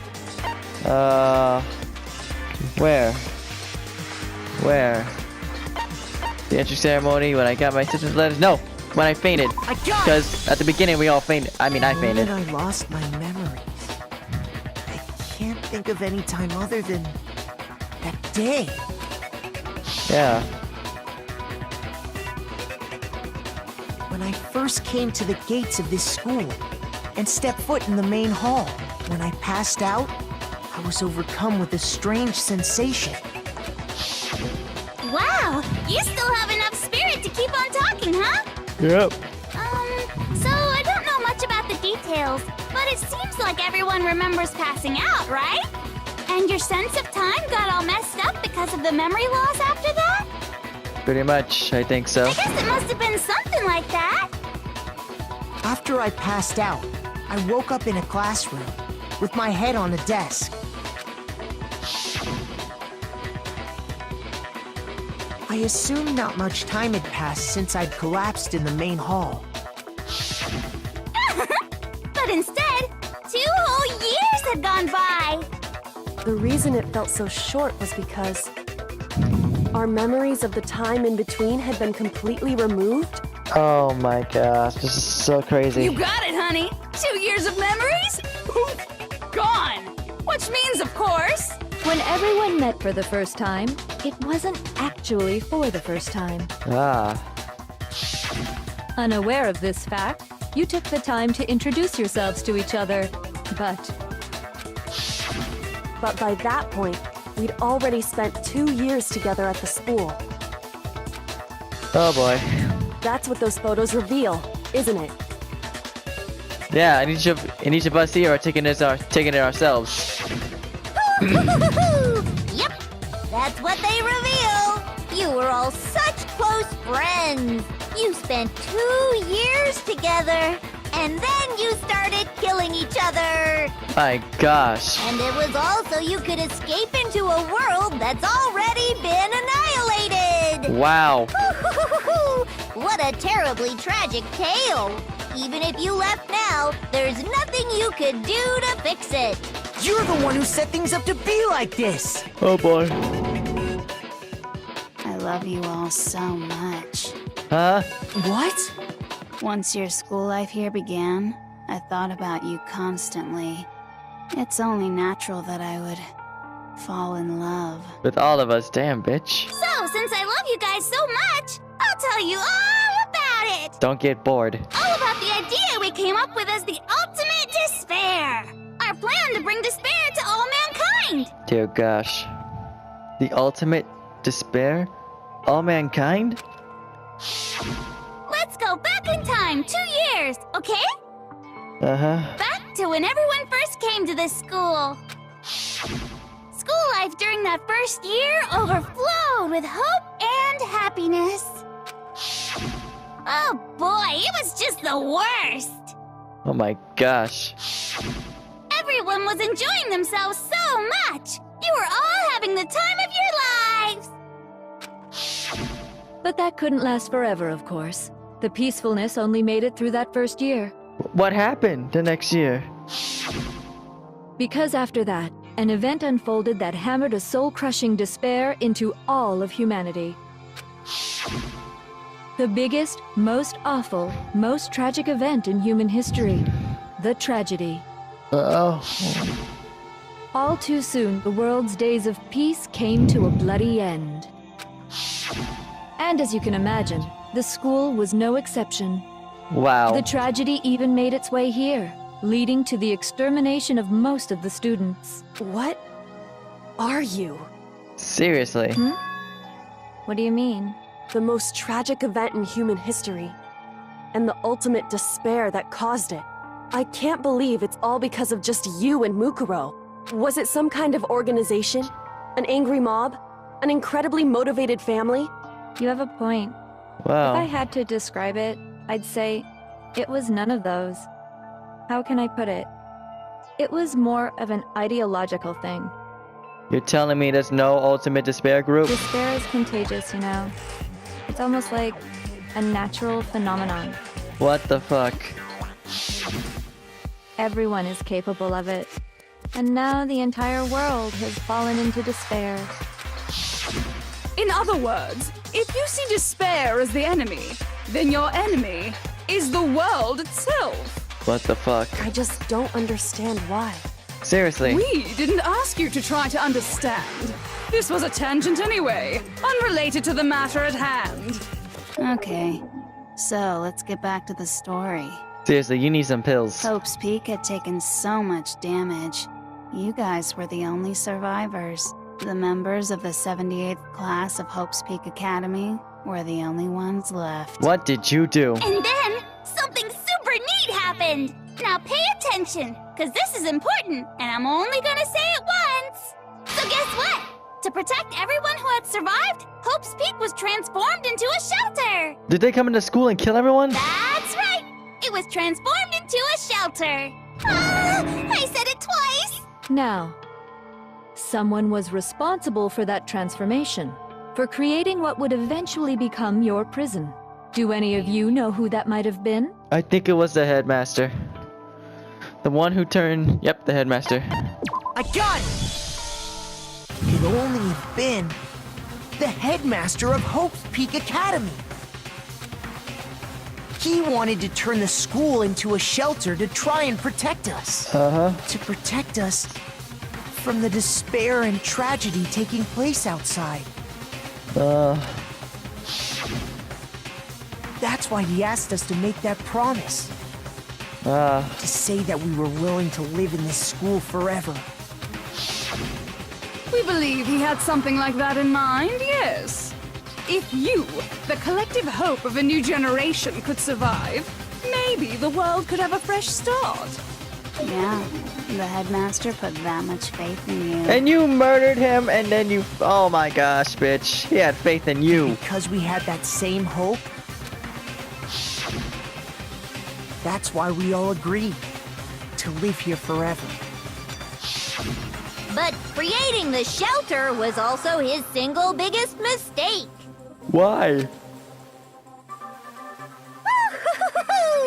Speaker 2: Where? Where? The entry ceremony when I got my sister's letters? No! When I fainted.
Speaker 8: I got it!
Speaker 2: Because at the beginning we all fainted. I mean, I
Speaker 8: The
Speaker 2: fainted.
Speaker 8: moment I lost my memories. I can't think of any time other than that day.
Speaker 2: Yeah.
Speaker 8: When I first came to the gates of this school and stepped foot in the main hall. When I passed out, I was overcome with a strange sensation.
Speaker 11: Wow, you still have enough spirit to keep on talking, huh?
Speaker 2: Yep.
Speaker 11: So I don't know much about the details, but it seems like everyone remembers passing out, right? And your sense of time got all messed up because of the memory loss after that?
Speaker 2: Pretty much, I think so.
Speaker 11: I guess it must have been something like that.
Speaker 8: After I passed out, I woke up in a classroom with my head on a desk. I assumed not much time had passed since I'd collapsed in the main hall.
Speaker 11: But instead, 2 whole years had gone by.
Speaker 6: The reason it felt so short was because our memories of the time in between had been completely removed.
Speaker 2: Oh my gosh, this is so crazy.
Speaker 10: You got it, honey! 2 years of memories? Poof! Gone! Which means, of course...
Speaker 9: When everyone met for the first time, it wasn't actually for the first time.
Speaker 2: Ah.
Speaker 9: Unaware of this fact, you took the time to introduce yourselves to each other, But
Speaker 6: by that point, we'd already spent 2 years together at the school.
Speaker 2: Oh boy.
Speaker 6: That's what those photos reveal, isn't it?
Speaker 2: Yeah, and each of us here are taking it ourselves.
Speaker 11: Yep, that's what they reveal. You were all such close friends. You spent 2 years together, and then you started killing each other.
Speaker 2: My gosh.
Speaker 11: And it was all so you could escape into a world that's already been annihilated.
Speaker 2: Wow.
Speaker 11: What a terribly tragic tale. Even if you left now, there's nothing you could do to fix it.
Speaker 8: You're the one who set things up to be like this!
Speaker 2: Oh boy.
Speaker 4: I love you all so much.
Speaker 2: Huh?
Speaker 8: What?
Speaker 4: Once your school life here began, I thought about you constantly. It's only natural that I would fall in love.
Speaker 2: With all of us, damn bitch.
Speaker 11: So, since I love you guys so much, I'll tell you all about it.
Speaker 2: Don't get bored.
Speaker 11: All about the idea we came up with as the ultimate despair. Our plan to bring despair to all mankind.
Speaker 2: Dear gosh. The ultimate despair? All mankind?
Speaker 11: Let's go back in time 2 years, okay?
Speaker 2: Uh-huh.
Speaker 11: Back to when everyone first came to this school. School life during that first year overflowed with hope and happiness. Oh boy, it was just the worst.
Speaker 2: Oh my gosh.
Speaker 11: Everyone was enjoying themselves so much. You were all having the time of your lives.
Speaker 9: But that couldn't last forever, of course. The peacefulness only made it through that first year.
Speaker 2: What happened the next year?
Speaker 9: Because after that, an event unfolded that hammered a soul-crushing despair into all of humanity. The biggest, most awful, most tragic event in human history. the tragedy.
Speaker 2: Uh-oh.
Speaker 9: All too soon, the world's days of peace came to a bloody end. And as you can imagine, the school was no exception.
Speaker 2: Wow.
Speaker 9: The tragedy even made its way here, leading to the extermination of most of the students.
Speaker 6: What are you?
Speaker 2: Seriously.
Speaker 9: What do you mean?
Speaker 6: The most tragic event in human history, and the ultimate despair that caused it. I can't believe it's all because of just you and Mukuro. Was it some kind of organization? An angry mob? An incredibly motivated family?
Speaker 9: You have a point.
Speaker 2: Wow.
Speaker 9: If I had to describe it, I'd say it was none of those. How can I put it? It was more of an ideological thing.
Speaker 2: You're telling me there's no ultimate despair group?
Speaker 9: Despair is contagious, you know. It's almost like a natural phenomenon.
Speaker 2: What the fuck?
Speaker 9: Everyone is capable of it. And now the entire world has fallen into despair.
Speaker 10: In other words, if you see despair as the enemy, then your enemy is the world itself.
Speaker 2: What the fuck?
Speaker 6: I just don't understand why.
Speaker 2: Seriously.
Speaker 10: We didn't ask you to try to understand. This was a tangent anyway, unrelated to the matter at hand.
Speaker 4: Okay, so let's get back to the story.
Speaker 2: Seriously, you need some pills.
Speaker 4: Hope's Peak had taken so much damage. You guys were the only survivors. The members of the 78th class of Hope's Peak Academy were the only ones left.
Speaker 2: What did you do?
Speaker 11: And then, something super neat happened! Now pay attention, because this is important, and I'm only gonna say it once! So guess what? To protect everyone who had survived, Hope's Peak was transformed into a shelter!
Speaker 2: Did they come into school and kill everyone?
Speaker 11: That's right! It was transformed into a shelter! Ah, I said it twice!
Speaker 9: Now, someone was responsible for that transformation, for creating what would eventually become your prison. Do any of you know who that might have been?
Speaker 2: I think it was the headmaster. The one who turned... Yep, the headmaster.
Speaker 8: I got it! Could only have been the headmaster of Hope's Peak Academy. He wanted to turn the school into a shelter to try and protect us. To protect us from the despair and tragedy taking place outside. That's why he asked us to make that promise. To say that we were willing to live in this school forever.
Speaker 10: We believe he had something like that in mind, yes. If you, the collective hope of a new generation, could survive, maybe the world could have a fresh start.
Speaker 4: Yeah, the headmaster put that much faith in you.
Speaker 2: And you murdered him, and then you... Oh my gosh, bitch. He had faith in you.
Speaker 8: Because we had that same hope, that's why we all agreed to live here forever.
Speaker 11: But creating the shelter was also his single biggest mistake.
Speaker 2: Why?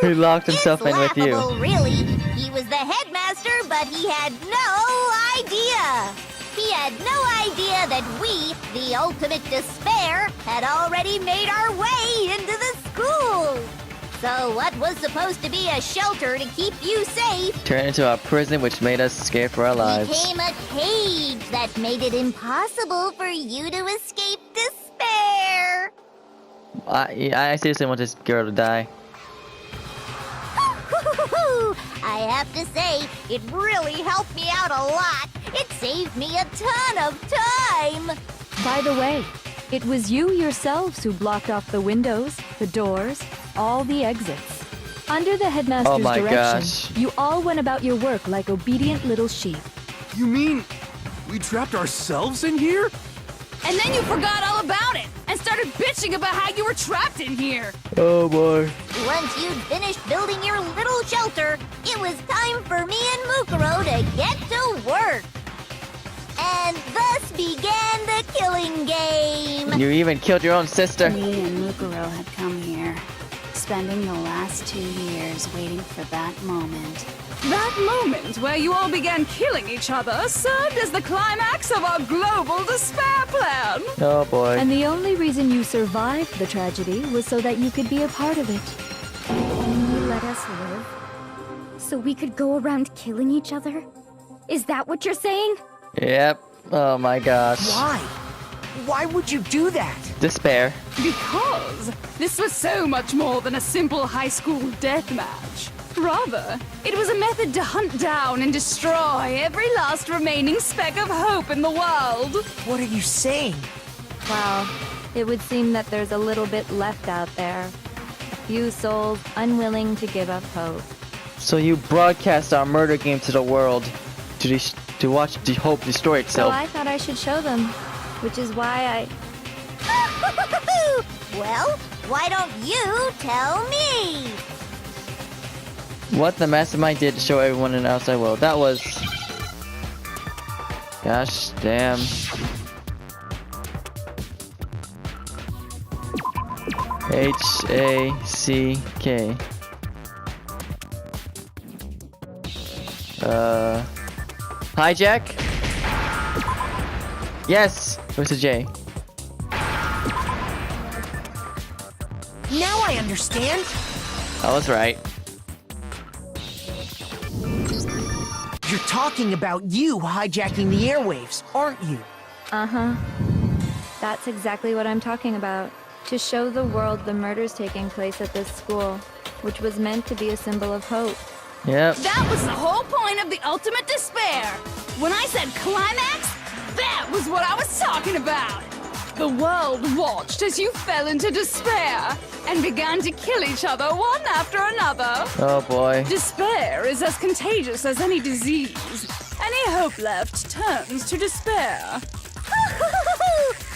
Speaker 2: He locked himself
Speaker 11: It's
Speaker 2: in with you.
Speaker 11: laughable, really. He was the headmaster, but he had no idea. He had no idea that we, the ultimate despair, had already made our way into the school. So what was supposed to be a shelter to keep you safe
Speaker 2: Turned into a prison which made us scared for our lives.
Speaker 11: became a cage that made it impossible for you to escape despair.
Speaker 2: I seriously want this girl to die.
Speaker 11: I have to say, it really helped me out a lot. It saved me a ton of time.
Speaker 9: By the way, it was you yourselves who blocked off the windows, the doors, all the exits. Under the headmaster's
Speaker 2: Oh my
Speaker 9: direction,
Speaker 2: gosh.
Speaker 9: you all went about your work like obedient little sheep.
Speaker 3: You mean we trapped ourselves in here?
Speaker 10: And then you forgot all about it and started bitching about how you were trapped in here.
Speaker 2: Oh boy.
Speaker 11: Once you'd finished building your little shelter, it was time for me and Mukuro to get to work. And thus began the killing game.
Speaker 2: You even killed your own sister.
Speaker 4: Me and Mukuro had come here, spending the last 2 years waiting for that moment.
Speaker 10: That moment where you all began killing each other served as the climax of our global despair plan.
Speaker 2: Oh boy.
Speaker 9: And the only reason you survived the tragedy was so that you could be a part of it. And you let us live.
Speaker 12: so we could go around killing each other? Is that what you're saying?
Speaker 2: Yep. Oh my gosh.
Speaker 8: Why? Why would you do that?
Speaker 2: Despair.
Speaker 10: Because this was so much more than a simple high school deathmatch. Rather, it was a method to hunt down and destroy every last remaining speck of hope in the world.
Speaker 8: What are you saying?
Speaker 9: Well, it would seem that there's a little bit left out there. A few souls unwilling to give up hope.
Speaker 2: So you broadcast our murder game to the world to watch the hope destroy
Speaker 9: So
Speaker 2: itself.
Speaker 9: I thought I should show them, which is why
Speaker 11: Well, why don't you tell me?
Speaker 2: What the Mastermind did to show everyone in the outside world. That was... Gosh damn. H-A-C-K. Hijack? Yes! Where's the J?
Speaker 8: Now I understand.
Speaker 2: I was right.
Speaker 8: You're talking about you hijacking the airwaves, aren't you?
Speaker 9: Uh-huh. That's exactly what I'm talking about. To show the world the murders taking place at this school, which was meant to be a symbol of hope.
Speaker 2: Yep.
Speaker 10: That was the whole point of the ultimate despair. When I said climax, that was what I was talking about. The world watched as you fell into despair and began to kill each other one after another.
Speaker 2: Oh boy.
Speaker 10: Despair is as contagious as any disease. Any hope left turns to despair.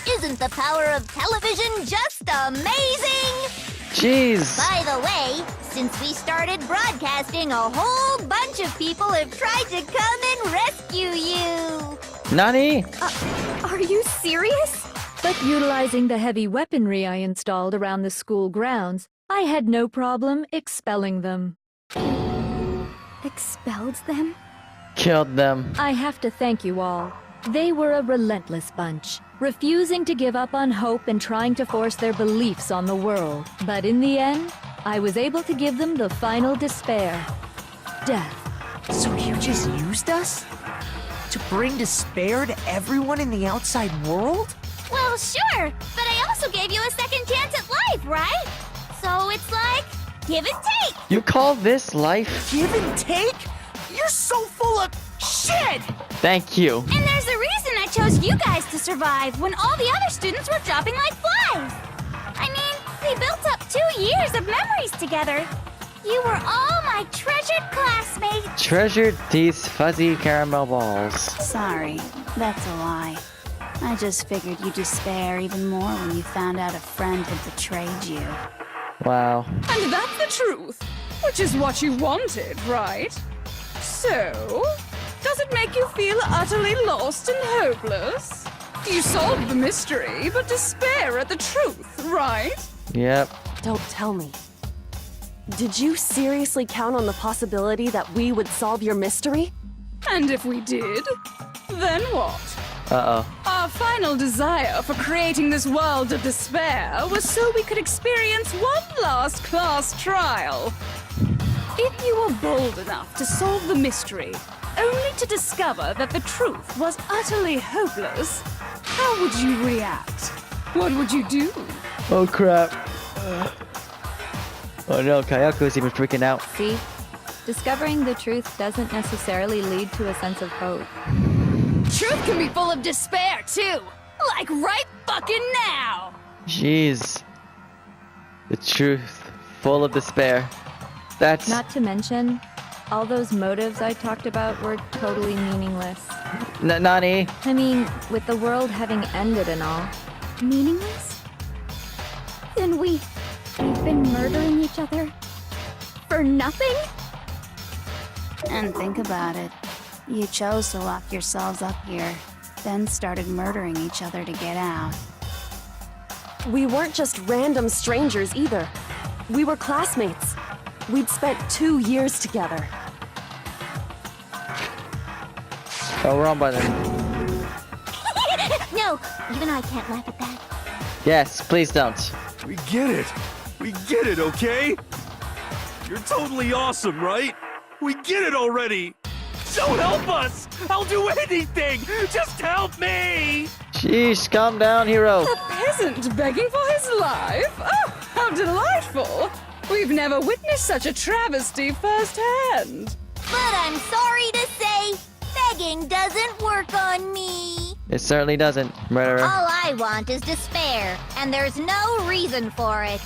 Speaker 11: Isn't the power of television just amazing?
Speaker 2: Jeez.
Speaker 11: By the way, since we started broadcasting, a whole bunch of people have tried to come and rescue you.
Speaker 2: Nani?
Speaker 9: Are you serious? But utilizing the heavy weaponry I installed around the school grounds, I had no problem expelling them.
Speaker 12: Expelled them?
Speaker 2: Killed them.
Speaker 9: I have to thank you all. They were a relentless bunch, refusing to give up on hope and trying to force their beliefs on the world. But in the end, I was able to give them the final despair. Death.
Speaker 8: So you just used us? To bring despair to everyone in the outside world?
Speaker 12: Well, sure, but I also gave you a second chance at life, right? So it's like, give and take.
Speaker 2: You call this life?
Speaker 8: Give and take? You're so full of shit!
Speaker 2: Thank you.
Speaker 12: And there's a reason I chose you guys to survive when all the other students were dropping like flies. I mean, we built up 2 years of memories together. You were all my treasured classmates.
Speaker 2: Treasured these fuzzy caramel balls.
Speaker 4: Sorry, that's a lie. I just figured you'd despair even more when you found out a friend had betrayed you.
Speaker 2: Wow.
Speaker 10: And that's the truth, which is what you wanted, right? So, does it make you feel utterly lost and hopeless? You solved the mystery, but despair at the truth, right?
Speaker 2: Yep.
Speaker 6: Don't tell me. Did you seriously count on the possibility that we would solve your mystery?
Speaker 10: And if we did, then what?
Speaker 2: Uh-oh.
Speaker 10: Our final desire for creating this world of despair was so we could experience one last class trial. If you were bold enough to solve the mystery, only to discover that the truth was utterly hopeless, how would you react? What would you do?
Speaker 2: Oh crap. Oh no, Kayako's even freaking out.
Speaker 9: See? Discovering the truth doesn't necessarily lead to a sense of hope.
Speaker 10: Truth can be full of despair, too! Like right fucking now!
Speaker 2: Jeez. The truth. Full of despair. That's...
Speaker 9: Not to mention, all those motives I talked about were totally meaningless.
Speaker 2: Nani?
Speaker 9: I mean, with the world having ended and all.
Speaker 12: Meaningless? Then we've been murdering each other? For nothing?
Speaker 4: And think about it. You chose to lock yourselves up here, then started murdering each other to get out.
Speaker 6: We weren't just random strangers either. We were classmates. We'd spent 2 years together.
Speaker 2: Oh, we're on by then.
Speaker 12: No, even I can't laugh at that.
Speaker 2: Yes, please don't.
Speaker 3: We get it. We get it, okay? You're totally awesome, right? We get it already! So help us! I'll do anything! Just help me!
Speaker 2: Jeez, calm down, hero.
Speaker 10: A peasant begging for his life? Oh, how delightful! We've never witnessed such a travesty firsthand.
Speaker 11: But I'm sorry to say, begging doesn't work on me.
Speaker 2: It certainly doesn't, murderer.
Speaker 11: All I want is despair, and there's no reason for it.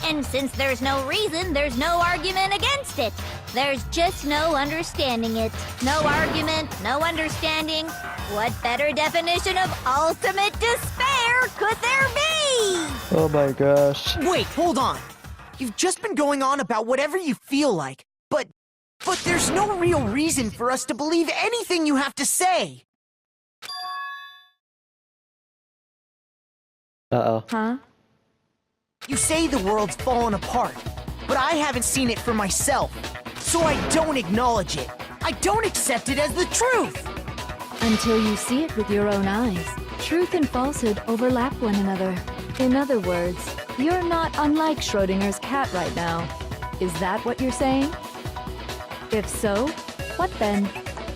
Speaker 11: And since there's no reason, there's no argument against it. There's just no understanding it. No argument, no understanding. What better definition of ultimate despair could there be?
Speaker 2: Oh my gosh.
Speaker 8: Wait, hold on. You've just been going on about whatever you feel like, but there's no real reason for us to believe anything you have to say.
Speaker 2: Uh-oh.
Speaker 9: Huh?
Speaker 8: You say the world's fallen apart, but I haven't seen it for myself, so I don't acknowledge it. I don't accept it as the truth.
Speaker 9: Until you see it with your own eyes. Truth and falsehood overlap one another. In other words, you're not unlike Schrodinger's cat right now. Is that what you're saying? If so, what then?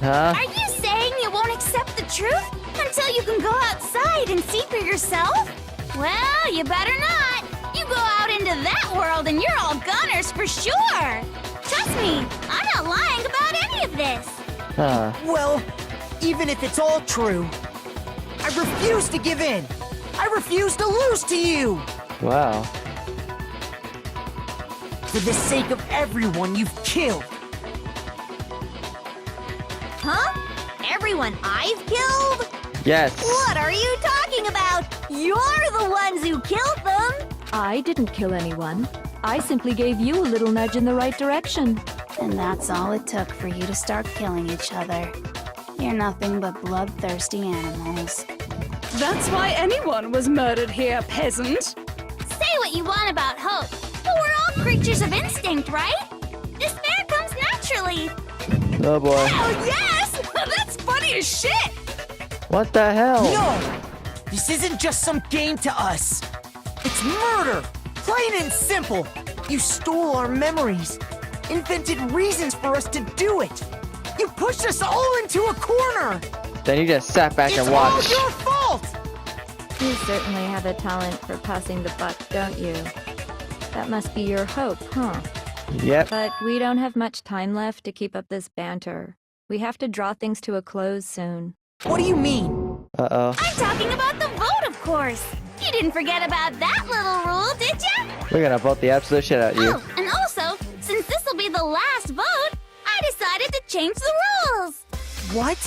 Speaker 2: Huh?
Speaker 12: Are you saying you won't accept the truth until you can go outside and see for yourself? Well, you better not. You go out into that world and you're all goners for sure. Trust me, I'm not lying about any of this.
Speaker 2: Huh.
Speaker 8: Well, even if it's all true, I refuse to give in. I refuse to lose to you.
Speaker 2: Wow.
Speaker 8: For the sake of everyone you've killed.
Speaker 11: Huh? Everyone I've killed?
Speaker 2: Yes.
Speaker 11: What are you talking about? You're the ones who killed them!
Speaker 9: I didn't kill anyone. I simply gave you a little nudge in the right direction.
Speaker 4: And that's all it took for you to start killing each other. You're nothing but bloodthirsty animals.
Speaker 10: That's why anyone was murdered here, peasant.
Speaker 12: Say what you want about hope, but we're all creatures of instinct, right? Despair comes naturally.
Speaker 2: Oh boy.
Speaker 10: Oh, yes! That's funny as shit!
Speaker 2: What the hell?
Speaker 8: No! This isn't just some game to us. It's murder! Plain and simple! You stole our memories, invented reasons for us to do it. You pushed us all into a corner!
Speaker 2: Then you just sat back
Speaker 8: It's
Speaker 2: and watched.
Speaker 8: all your fault!
Speaker 9: You certainly have a talent for passing the buck, don't you? That must be your hope, huh?
Speaker 2: Yep.
Speaker 9: But we don't have much time left to keep up this banter. We have to draw things to a close soon.
Speaker 8: What do you mean?
Speaker 2: Uh-oh.
Speaker 12: I'm talking about the vote, of course. You didn't forget about that little rule, did ya?
Speaker 2: We're gonna vote the absolute shit out of you.
Speaker 12: Oh, and also, since this will be the last vote, I decided to change the rules.
Speaker 8: What?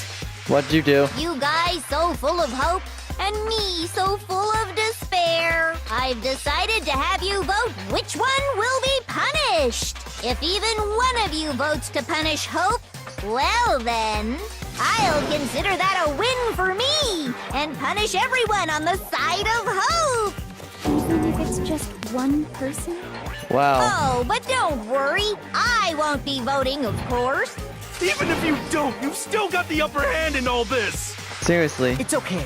Speaker 2: What'd you do?
Speaker 11: You guys so full of hope, and me so full of despair. I've decided to have you vote which one will be punished. If even one of you votes to punish hope, well then, I'll consider that a win for me, and punish everyone on the side of hope.
Speaker 9: Even if it's just one person?
Speaker 2: Wow.
Speaker 11: Oh, but don't worry, I won't be voting, of course.
Speaker 3: Even if you don't, you've still got the upper hand in all this!
Speaker 2: Seriously.
Speaker 8: It's okay.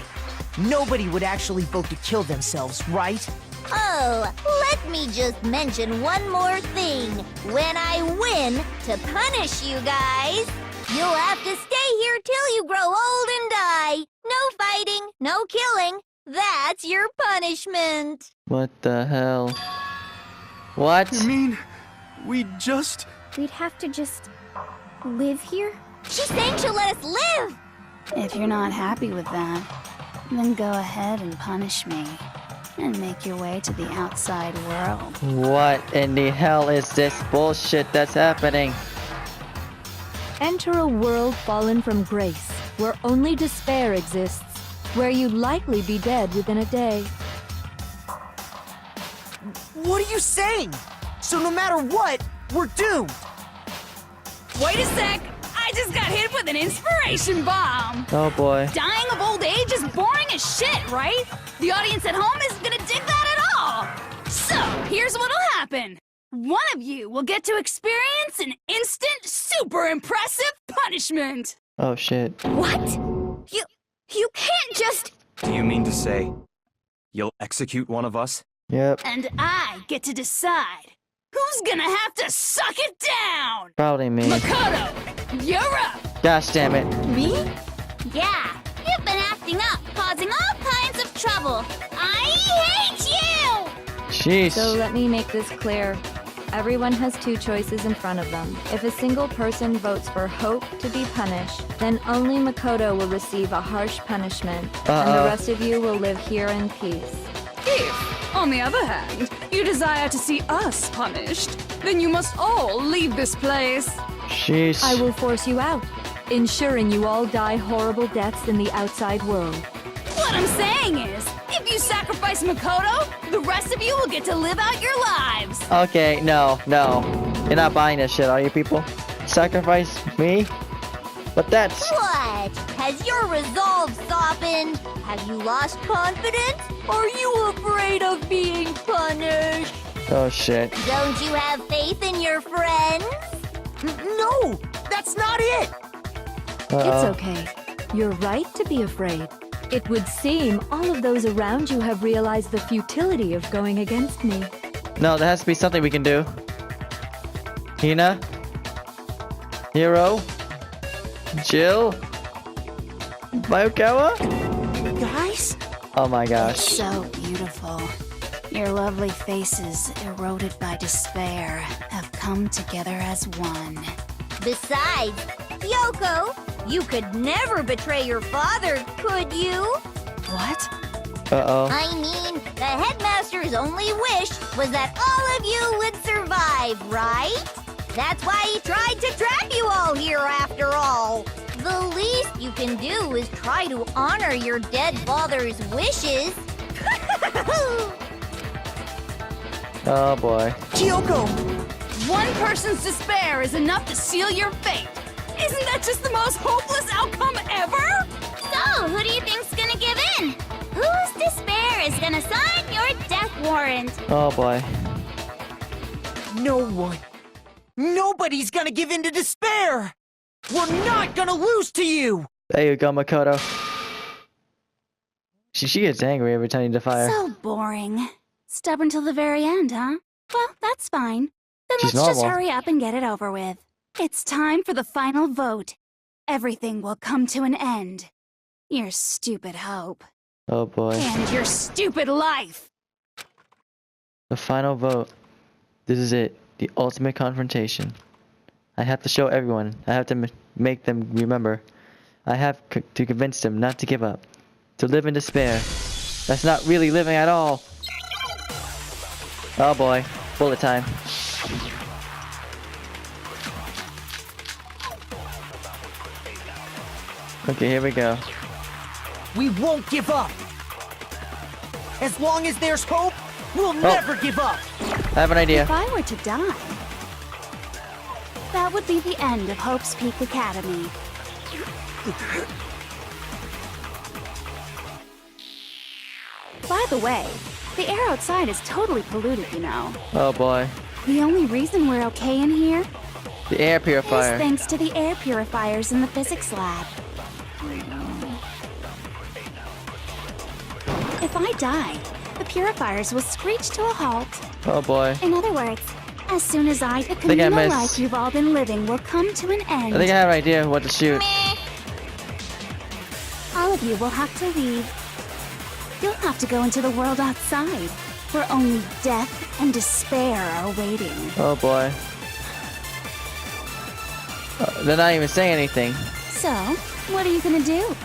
Speaker 8: Nobody would actually vote to kill themselves, right?
Speaker 11: Oh, let me just mention one more thing. When I win, to punish you guys, you'll have to stay here till you grow old and die. No fighting, no killing. That's your punishment.
Speaker 2: What the hell? What?
Speaker 3: You mean, we'd
Speaker 12: We'd have to just live here?
Speaker 11: She's saying she'll let us live.
Speaker 4: If you're not happy with that, then go ahead and punish me. And make your way to the outside world.
Speaker 2: What in the hell is this bullshit that's happening?
Speaker 9: Enter a world fallen from grace, where only despair exists, where you'd likely be dead within a day.
Speaker 8: What are you saying? So no matter what, we're doomed.
Speaker 10: Wait a sec! I just got hit with an inspiration bomb!
Speaker 2: Oh boy.
Speaker 10: Dying of old age is boring as shit, right? The audience at home isn't gonna dig that at all! So, here's what'll happen. One of you will get to experience an instant, super impressive punishment!
Speaker 2: Oh shit.
Speaker 12: What? You can't just...
Speaker 5: Do you mean to say you'll execute one of us?
Speaker 2: Yep.
Speaker 10: And I get to decide
Speaker 7: Who's gonna have to suck it down?
Speaker 2: Probably me.
Speaker 7: Makoto, you're up!
Speaker 2: Gosh damn it.
Speaker 12: Me? Yeah, you've been acting up, causing all kinds of trouble. I hate you!
Speaker 2: Sheesh.
Speaker 9: So let me make this clear. Everyone has two choices in front of them. If a single person votes for Hope to be punished, then only Makoto will receive a harsh punishment, and the rest of you will live here in peace.
Speaker 10: If, on the other hand, you desire to see us punished, then you must all leave this place.
Speaker 2: Sheesh.
Speaker 9: I will force you out, ensuring you all die horrible deaths in the outside world.
Speaker 7: What I'm saying is, if you sacrifice Makoto, the rest of you will get to live out your lives.
Speaker 2: Okay, no. You're not buying this shit, are you people? Sacrifice me? But that's...
Speaker 11: What? Has your resolve softened? Have you lost confidence? Are you afraid of being punished?
Speaker 2: Oh shit.
Speaker 11: Don't you have faith in your friends?
Speaker 8: No, that's not it.
Speaker 9: It's okay. You're right to be afraid. It would seem all of those around you have realized the futility of going against me.
Speaker 2: No, there has to be something we can do. Hina? Hiro? Jill? Mayokawa?
Speaker 8: Guys?
Speaker 2: Oh my gosh.
Speaker 4: So beautiful. Your lovely faces, eroded by despair, have come together as one.
Speaker 11: Besides, Yoko, you could never betray your father, could you?
Speaker 4: What?
Speaker 2: Uh-oh.
Speaker 11: I mean, the headmaster's only wish was that all of you would survive, right? That's why he tried to trap you all here after all. The least you can do is try to honor your dead father's wishes.
Speaker 2: Oh boy.
Speaker 8: Kyoko!
Speaker 7: One person's despair is enough to seal your fate. Isn't that just the most hopeless outcome ever?
Speaker 12: So, who do you think's gonna give in? Whose despair is gonna sign your death warrant?
Speaker 2: Oh boy.
Speaker 8: No one. Nobody's gonna give in to despair! We're not gonna lose to you!
Speaker 2: There you go, Makoto. She gets angry every time you defy her.
Speaker 4: So boring. Stubborn till the very end, huh? Well, that's fine. Then
Speaker 2: She's
Speaker 4: let's just
Speaker 2: normal.
Speaker 4: hurry up and get it over with. It's time for the final vote. Everything will come to an end. Your stupid hope.
Speaker 2: Oh boy.
Speaker 7: And your stupid life.
Speaker 2: The final vote. This is it. The ultimate confrontation. I have to show everyone. I have to make them remember. I have to convince them not to give up. To live in despair. That's not really living at all. Oh boy. Bullet time. Okay, here we go.
Speaker 8: We won't give up! As long as there's hope, we'll never give up!
Speaker 2: I have an idea.
Speaker 4: If I were to die, that would be the end of Hope's Peak Academy. By the way, the air outside is totally polluted, you know.
Speaker 2: Oh boy.
Speaker 4: The only reason we're okay in here
Speaker 2: The air
Speaker 4: is
Speaker 2: purifier.
Speaker 4: thanks to the air purifiers in the physics lab. If I die, the purifiers will screech to a halt.
Speaker 2: Oh boy.
Speaker 4: In other words, as soon as the
Speaker 2: think I
Speaker 4: communal
Speaker 2: missed.
Speaker 4: life you've all been living will come to an end.
Speaker 2: I think I have an idea of what to shoot.
Speaker 4: All of you will have to leave. You'll have to go into the world outside, where only death and despair are waiting.
Speaker 2: Oh boy. They're not even saying anything.
Speaker 4: So, what are you gonna do?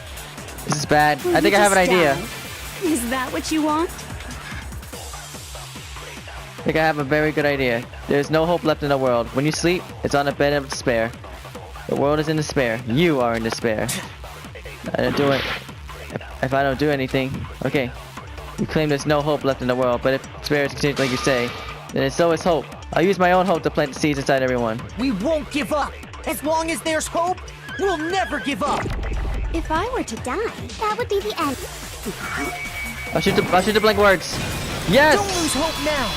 Speaker 2: This is bad.
Speaker 4: Will
Speaker 2: I think
Speaker 4: you
Speaker 2: I have an
Speaker 4: just
Speaker 2: idea.
Speaker 4: die? Is that what you want?
Speaker 2: I think I have a very good idea. There's no hope left in the world. When you sleep, it's on a bed of despair. The world is in despair. You are in despair. I don't do it. If I don't do anything, okay. You claim there's no hope left in the world, but if despair is continued like you say, then it's always hope. I'll use my own hope to plant the seeds inside everyone.
Speaker 8: We won't give up! As long as there's hope, we'll never give up!
Speaker 12: If I were to die, that would be the end.
Speaker 2: I'll shoot the blank words. Yes!
Speaker 8: Don't lose hope now!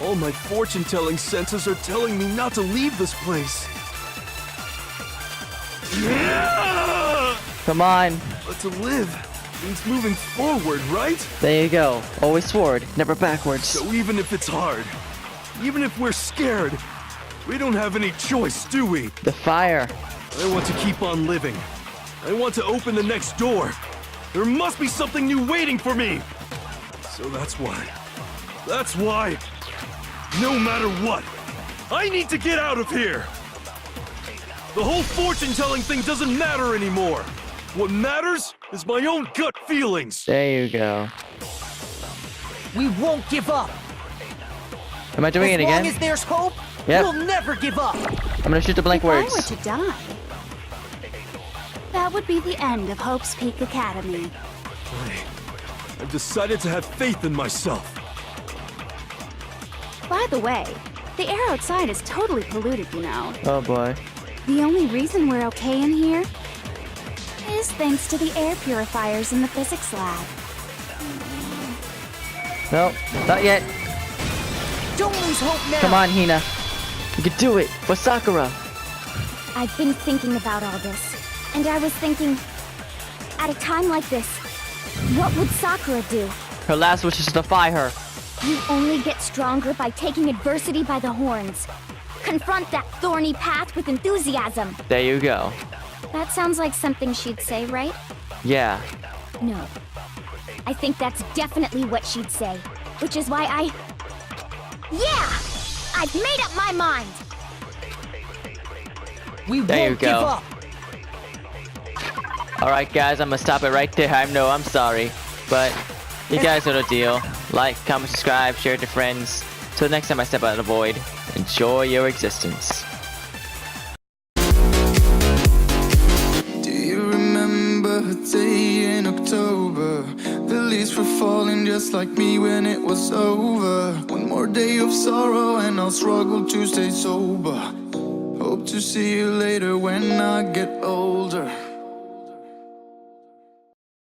Speaker 3: All my fortune-telling senses are telling me not to leave this place.
Speaker 2: Come on.
Speaker 3: But to live means moving forward, right?
Speaker 2: There you go. Always forward, never backwards.
Speaker 3: So even if it's hard, Even if we're scared, we don't have any choice, do we?
Speaker 2: The fire.
Speaker 3: I want to keep on living. I want to open the next door. There must be something new waiting for me. So that's why, no matter what, I need to get out of here. The whole fortune-telling thing doesn't matter anymore. What matters is my own gut feelings.
Speaker 2: There you go.
Speaker 8: We won't give up.
Speaker 2: Am I doing it again?
Speaker 8: As long as there's hope,
Speaker 2: Yep.
Speaker 8: we'll never give up.
Speaker 2: I'm gonna shoot the blank
Speaker 4: If I
Speaker 2: words.
Speaker 4: were to die, that would be the end of Hope's Peak Academy.
Speaker 3: I've decided to have faith in myself.
Speaker 4: By the way, the air outside is totally polluted, you know.
Speaker 2: Oh boy.
Speaker 4: The only reason we're okay in here is thanks to the air purifiers in the physics lab.
Speaker 2: No, not yet.
Speaker 8: Don't lose hope now.
Speaker 2: Come on, Hina. You can do it for Sakura.
Speaker 12: I've been thinking about all this, and I was thinking, at a time like this, what would Sakura do?
Speaker 2: Her last wish is to defy her.
Speaker 12: You only get stronger by taking adversity by the horns. Confront that thorny path with enthusiasm.
Speaker 2: There you go.
Speaker 12: That sounds like something she'd say, right?
Speaker 2: Yeah.
Speaker 12: No. I think that's definitely what she'd say, which is why Yeah! I've made up my mind!
Speaker 8: We
Speaker 2: There you
Speaker 8: won't give
Speaker 2: go.
Speaker 8: up.
Speaker 2: Alright guys, I'm gonna stop it right there. I know, I'm sorry. But you guys know the deal. Like, comment, subscribe, share it to friends. Till next time I step out of the void, enjoy your existence.
Speaker 13: Do you remember a day in October? The leaves were falling just like me when it was over. One more day of sorrow and I'll struggle to stay sober. Hope to see you later when I get older.